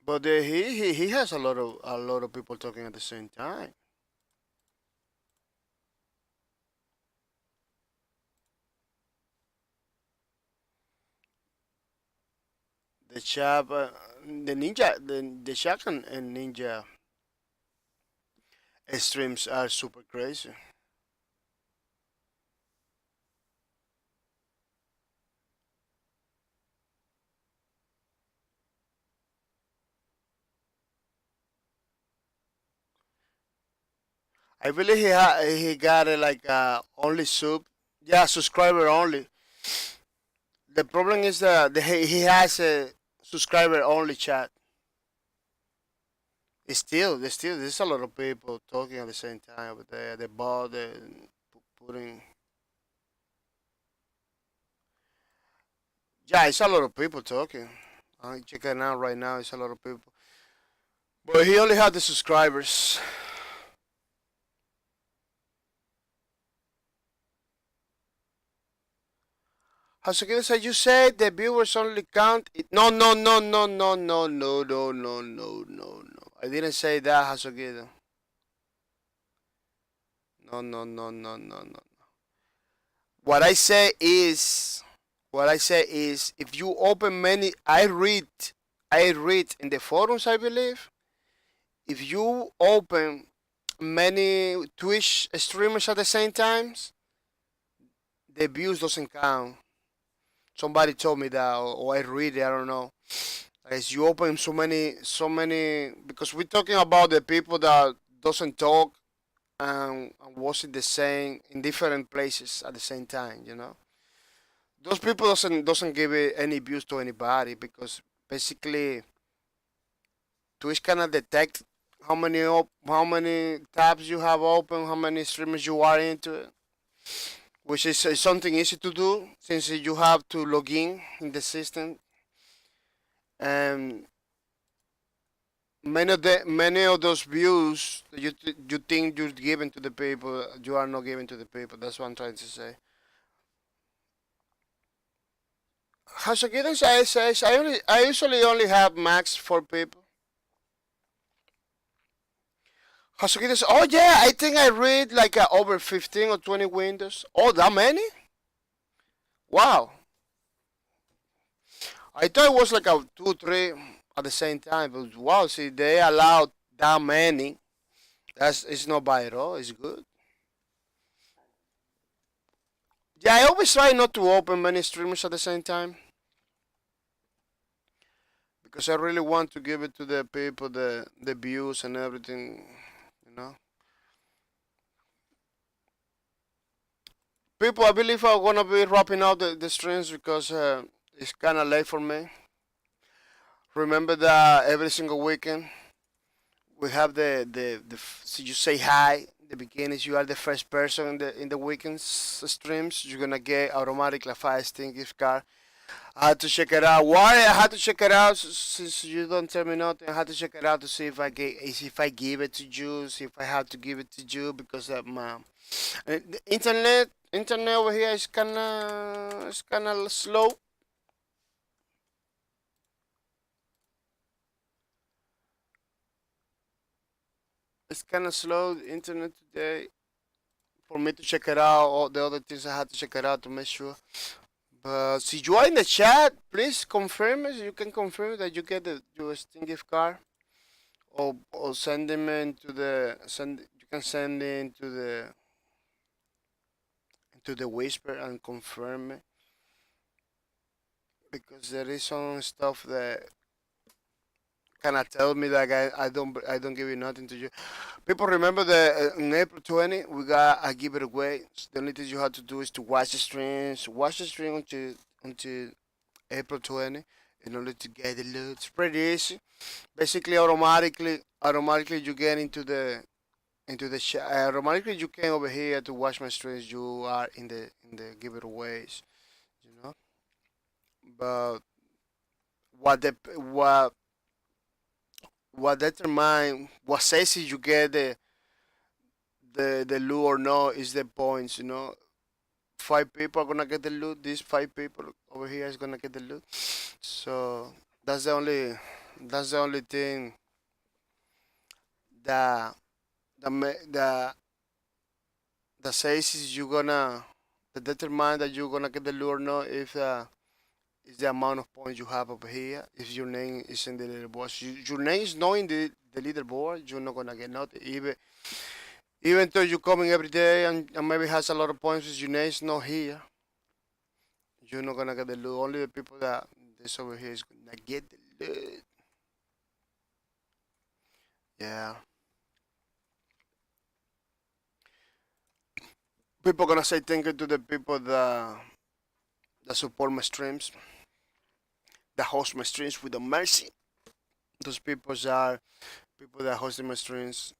But he has a lot of people talking at the same time. The chap, the ninja, the shotgun and ninja streams are super crazy. I believe he got it like only yeah, subscriber only. The problem is that he has a subscriber only chat. There's a lot of people talking at the same time over there. The bot, putting. Yeah, it's a lot of people talking. I'm checking out right now. It's a lot of people, but he only had the subscribers. Hasuke said, you said the viewers only count it. No, no, no, no, no, no, no, no, no, no, no, no. I didn't say that, Hasuke. No, no, no, no, no, no. What I say is, if you open many, I read in the forums, I believe. If you open many Twitch streamers at the same times, the views doesn't count. Somebody told me that, or I read it. I don't know. As you open so many, because we're talking about the people that doesn't talk and wasn't the same in different places at the same time. Those people doesn't give it any views to anybody because basically Twitch cannot detect how many tabs you have open, how many streamers you are into it, which is something easy to do since you have to log in the system. And many of those views that you think you're giving to the people, you are not giving to the people. That's what I'm trying to say. Hasogita says I usually only have max 4 people. Hasogita says, oh yeah, I think I read like over 15 or 20 windows. Oh, that many? Wow. I thought it was like a 2, 3 at the same time, but wow, see, they allowed that many. It's not bad at all. It's good. Yeah, I always try not to open many streamers at the same time because I really want to give it to the people, the views and everything. You know, people. I believe I'm gonna be wrapping out the streams because it's kind of late for me. Remember that every single weekend we have so you say hi. The beginnings, you are the first person in the weekends streams. You're gonna get automatically a 5 Steam gift card. I had to check it out. Why I had to check it out since you don't tell me nothing. I had to check it out to see if I give it to you, see if I have to give it to you because my the internet over here is kinda slow. It's kinda slow the internet today for me to check it out. All the other things I had to check it out to make sure. See you are in the chat. Please confirm it. You can confirm that you get the your Steam gift card, or send them into the send. You can send it into the whisper and confirm it, because there is some stuff that cannot tell me that I don't give you nothing to you. People remember that in April 20 we got a giveaway. So the only thing you have to do is to watch the streams. Watch the stream until April 20 in order to get the loot. It's pretty easy. Basically, automatically you get into the chat. Automatically you came over here to watch my streams. You are in the giveaways, you know. But what the what determine what says if you get the loot or no is the points, you know. 5 people are gonna get the loot. These 5 people over here is gonna get the loot. So that's the only thing that that says is you gonna that determine that you're gonna get the loot or not if is the amount of points you have over here. If your name is in the leaderboard, your name is not in the leaderboard, you're not gonna get nothing. Even though you're coming every day and maybe has a lot of points, if your name is not here, you're not gonna get the loot. Only the people that this over here is gonna get the loot. Yeah. People gonna say thank you to the people that support my streams, that host my streams with the mercy. Those people are people that host my streams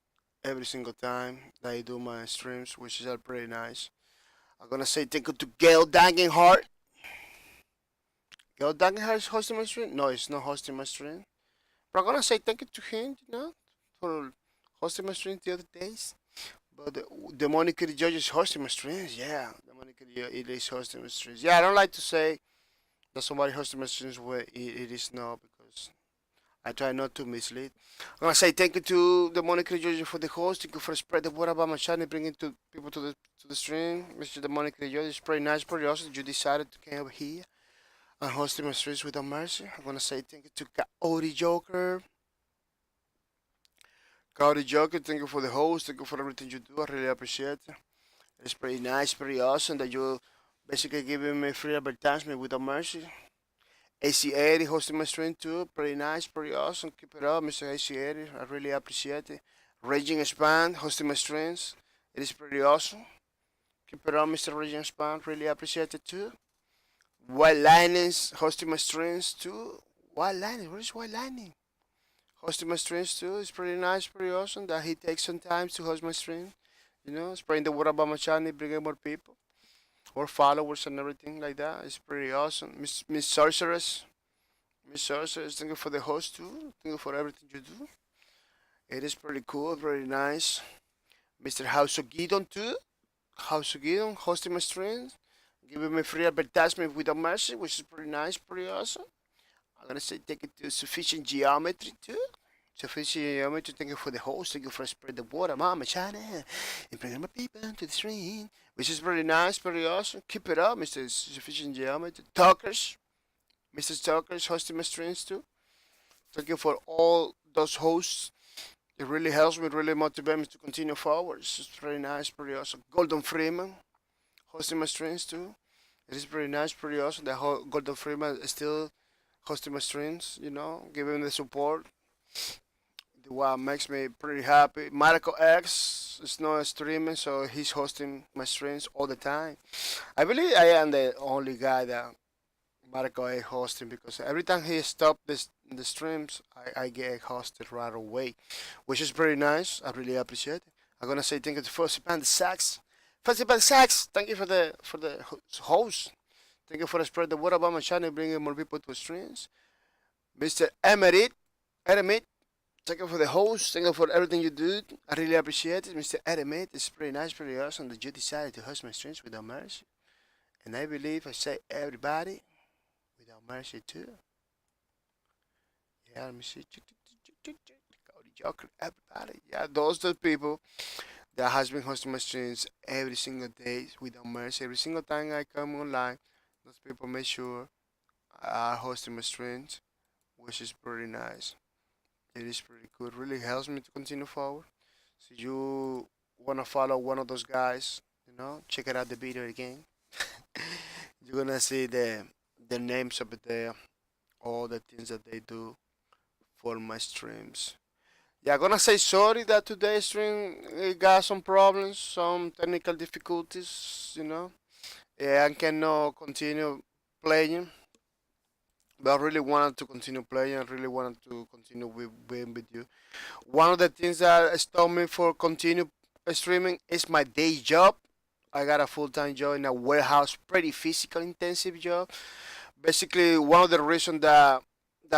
every single time that I do my streams, which is pretty nice. I'm gonna say thank you to Gail Dagenhart. Gail Dagenhart is hosting my stream? No, it's not hosting my stream. But I'm gonna say thank you to him, for hosting my stream the other days. But the Monica Judge is hosting my streams. Yeah, the Monica it is hosting my streams. Yeah, I don't like to say that somebody hosting my streams where it is not, because I try not to mislead. I'm gonna say thank you to the Monica Judge for the host. Thank you for spread the word about my channel, bringing people to the stream. Mr. The Monica Judge is pretty nice, pretty awesome. You decided to come over here and hosting my streams without mercy. I'm gonna say thank you to Coyote Joker. Coyote Joker, thank you for the host. Thank you for everything you do. I really appreciate it. It's pretty nice, pretty awesome that you basically giving me free advertisement without mercy. AC80 hosting my stream too. Pretty nice, pretty awesome. Keep it up, Mr. AC80. I really appreciate it. Raging Expand hosting my streams. It is pretty awesome. Keep it up, Mr. Raging Expand. Really appreciate it too. White Lightning's hosting my streams too. White Lightning, where is White Lightning? Hosting my streams too. It's pretty nice, pretty awesome that he takes some time to host my stream. You know, spreading the word about my channel, bringing more people, more followers and everything like that. It's pretty awesome. Miss Sorceress, thank you for the host too. Thank you for everything you do. It is pretty cool, very nice. Mr. House of Gideon too. House of Gideon hosting my streams, giving me free advertisement without mercy, which is pretty nice, pretty awesome. I'm gonna say thank you to Sufficient Geometry too. Sufficient Geometry, thank you for the host, thank you for spread the word about my channel and bringing my people to the stream, which is pretty nice, pretty awesome. Keep it up, Mr. Sufficient Geometry. Talkers, Mr. Talkers hosting my streams too. Thank you for all those hosts. It really helps me, really motivates me to continue forward. It's pretty nice, pretty awesome. Golden Freeman hosting my streams too. It is pretty nice, pretty awesome that Golden Freeman is still hosting my streams, you know, giving the support. What makes me pretty happy. Marco X is not streaming, so he's hosting my streams all the time. I believe I am the only guy that Marco is hosting, because every time he stops the streams, I get hosted right away, which is pretty nice. I really appreciate it. I'm gonna say thank you to Fussy Panda Sax. Fussy Panda Sax, thank you for the host. Thank you for spread the word about my channel, bringing more people to streams. Mr. Emerit, thank you for the host. Thank you for everything you do. I really appreciate it, Mr. Emerit. It's pretty nice, pretty awesome that you decided to host my streams without mercy. And I believe I say everybody without mercy too. Yeah, let me see. Cody Joker, everybody. Yeah, those are the people that has been hosting my streams every single day without mercy. Every single time I come online, Those people make sure I hosting my streams, which is pretty nice. It is pretty good. Really helps me to continue forward. So you wanna follow one of those guys, check it out the video again. You're gonna see the names up there, all the things that they do for my streams. Yeah, I'm gonna say sorry that today's stream got some problems, some technical difficulties. Yeah, I cannot continue playing, but I really wanted to continue playing. I really wanted to continue with being with you. One of the things that stopped me for continue streaming is my day job. I got a full-time job in a warehouse, pretty physical intensive job. Basically, one of the reasons that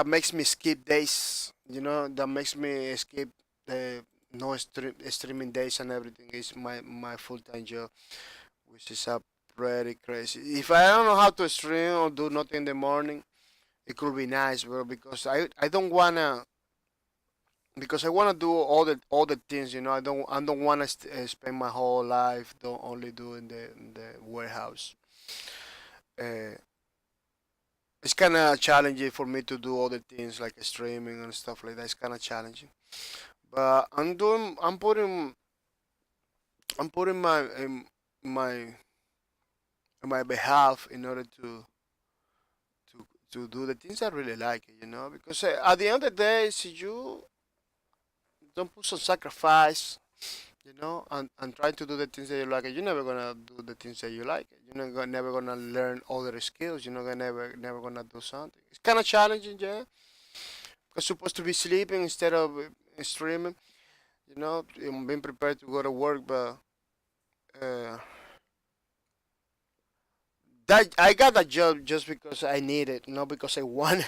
makes me skip days, that makes me skip the no streaming days and everything is my full-time job, which is a pretty crazy. If I don't know how to stream or do nothing in the morning, it could be nice, bro, because I don't wanna because I wanna do all the things, I don't wanna spend my whole life don't only doing the warehouse. Uh, it's kind of challenging for me to do all the things like streaming and stuff like that. It's kind of challenging, but I'm putting my my behalf in order to do the things I really like. Because at the end of the day, if you don't put some sacrifice, and try to do the things that you like, you're never gonna do the things that you like. You're never gonna learn other skills. You're not gonna never gonna do something. It's kind of challenging, yeah. Because supposed to be sleeping instead of streaming. I'm being prepared to go to work, but uh, that I got that job just because I need it, not because I want it.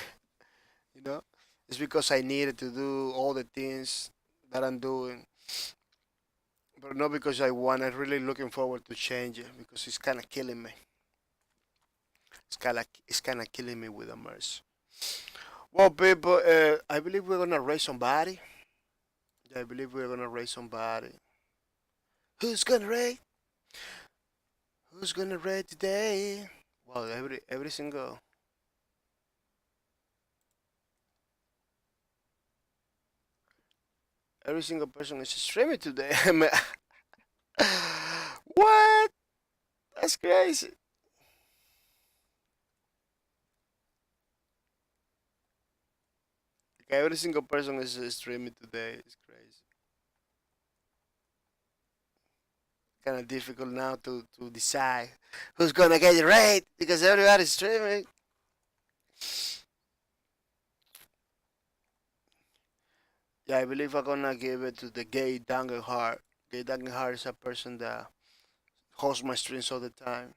You know, it's because I needed to do all the things that I'm doing, but not because I want. I'm really looking forward to change it because it's kind of killing me. It's kind of killing me with a mercy. Well, people, I believe we're gonna raise somebody. Yeah, I believe we're gonna raise somebody. Who's gonna raid? Who's gonna raid today? Well, every single person is streaming today. What? That's crazy. Okay, every single person is streaming today. It's crazy. Kind of difficult now to decide who's gonna get it right because everybody's streaming. Yeah, I believe I'm gonna give it to the gay Dangenhart. Gay Dangenhart is a person that hosts my streams all the time.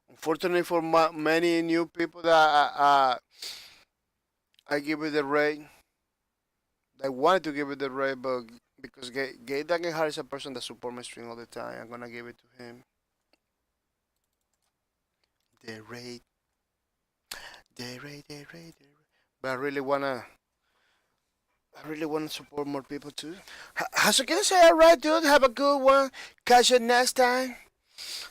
Unfortunately for many new people that I give it the rate, I wanted to give it the rate, but because Gay Dangenhart is a person that supports my stream all the time, I'm gonna give it to him. The rate, the rate, the rate, the rate. But I really wanna support more people too. How's it gonna say? All right, dude. Have a good one. Catch you next time.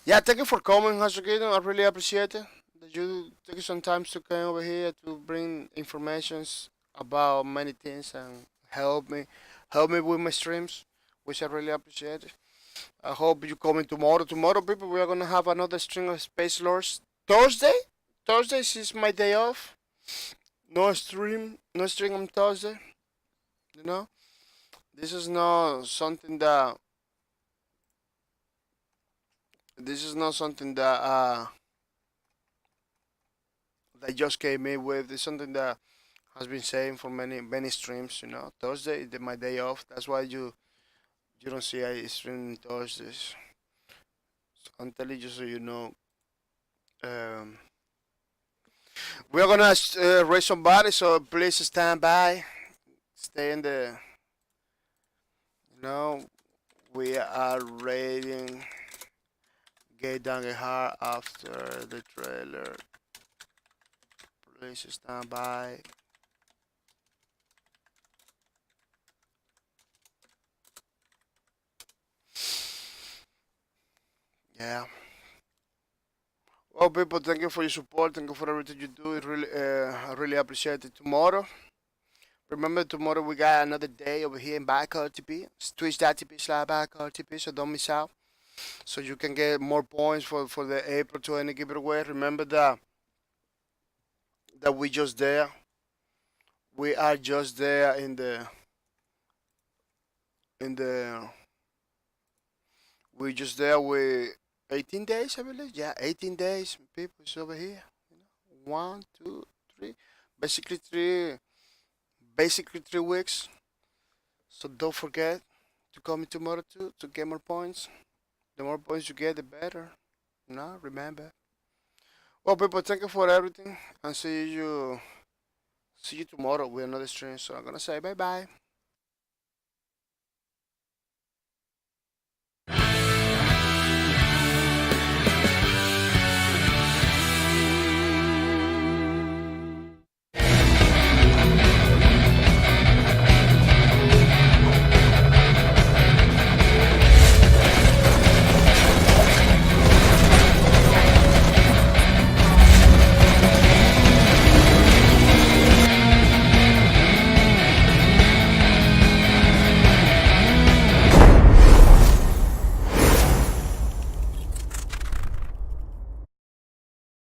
Yeah, thank you for coming, Hasukido. I really appreciate it. That you take some time to come over here to bring informations about many things and help me with my streams, which I really appreciate it. I hope you come in tomorrow. Tomorrow, people, we are gonna have another string of Space Lords. Thursday? Thursday is my day off. No stream on Thursday. You know, this is not something that this is not something that just came in with. It's something that has been saying for many streams. Thursday is my day off. That's why you don't see I stream on Thursdays. So I'm telling you so you know. Um, we are gonna raise somebody, so please stand by. Stay in the. We are raiding Gay Dangenhart after the trailer. Please stand by. Yeah. Well, people, thank you for your support. Thank you for everything you do. I really appreciate it. Tomorrow, remember, tomorrow we got another day over here in Back RTP. It's twitch.tv/Back RTP, so don't miss out. So you can get more points for the April 20 giveaway. Remember that we just there. We are just there in the we just there with 18 days, I believe. Yeah, 18 days. People, it's over here. You know, 1, 2, 3, basically basically 3 weeks. So don't forget to come in tomorrow too to get more points. The more points you get, the better. No, remember. Well, people, thank you for everything, and see you tomorrow with another stream. So I'm gonna say bye bye.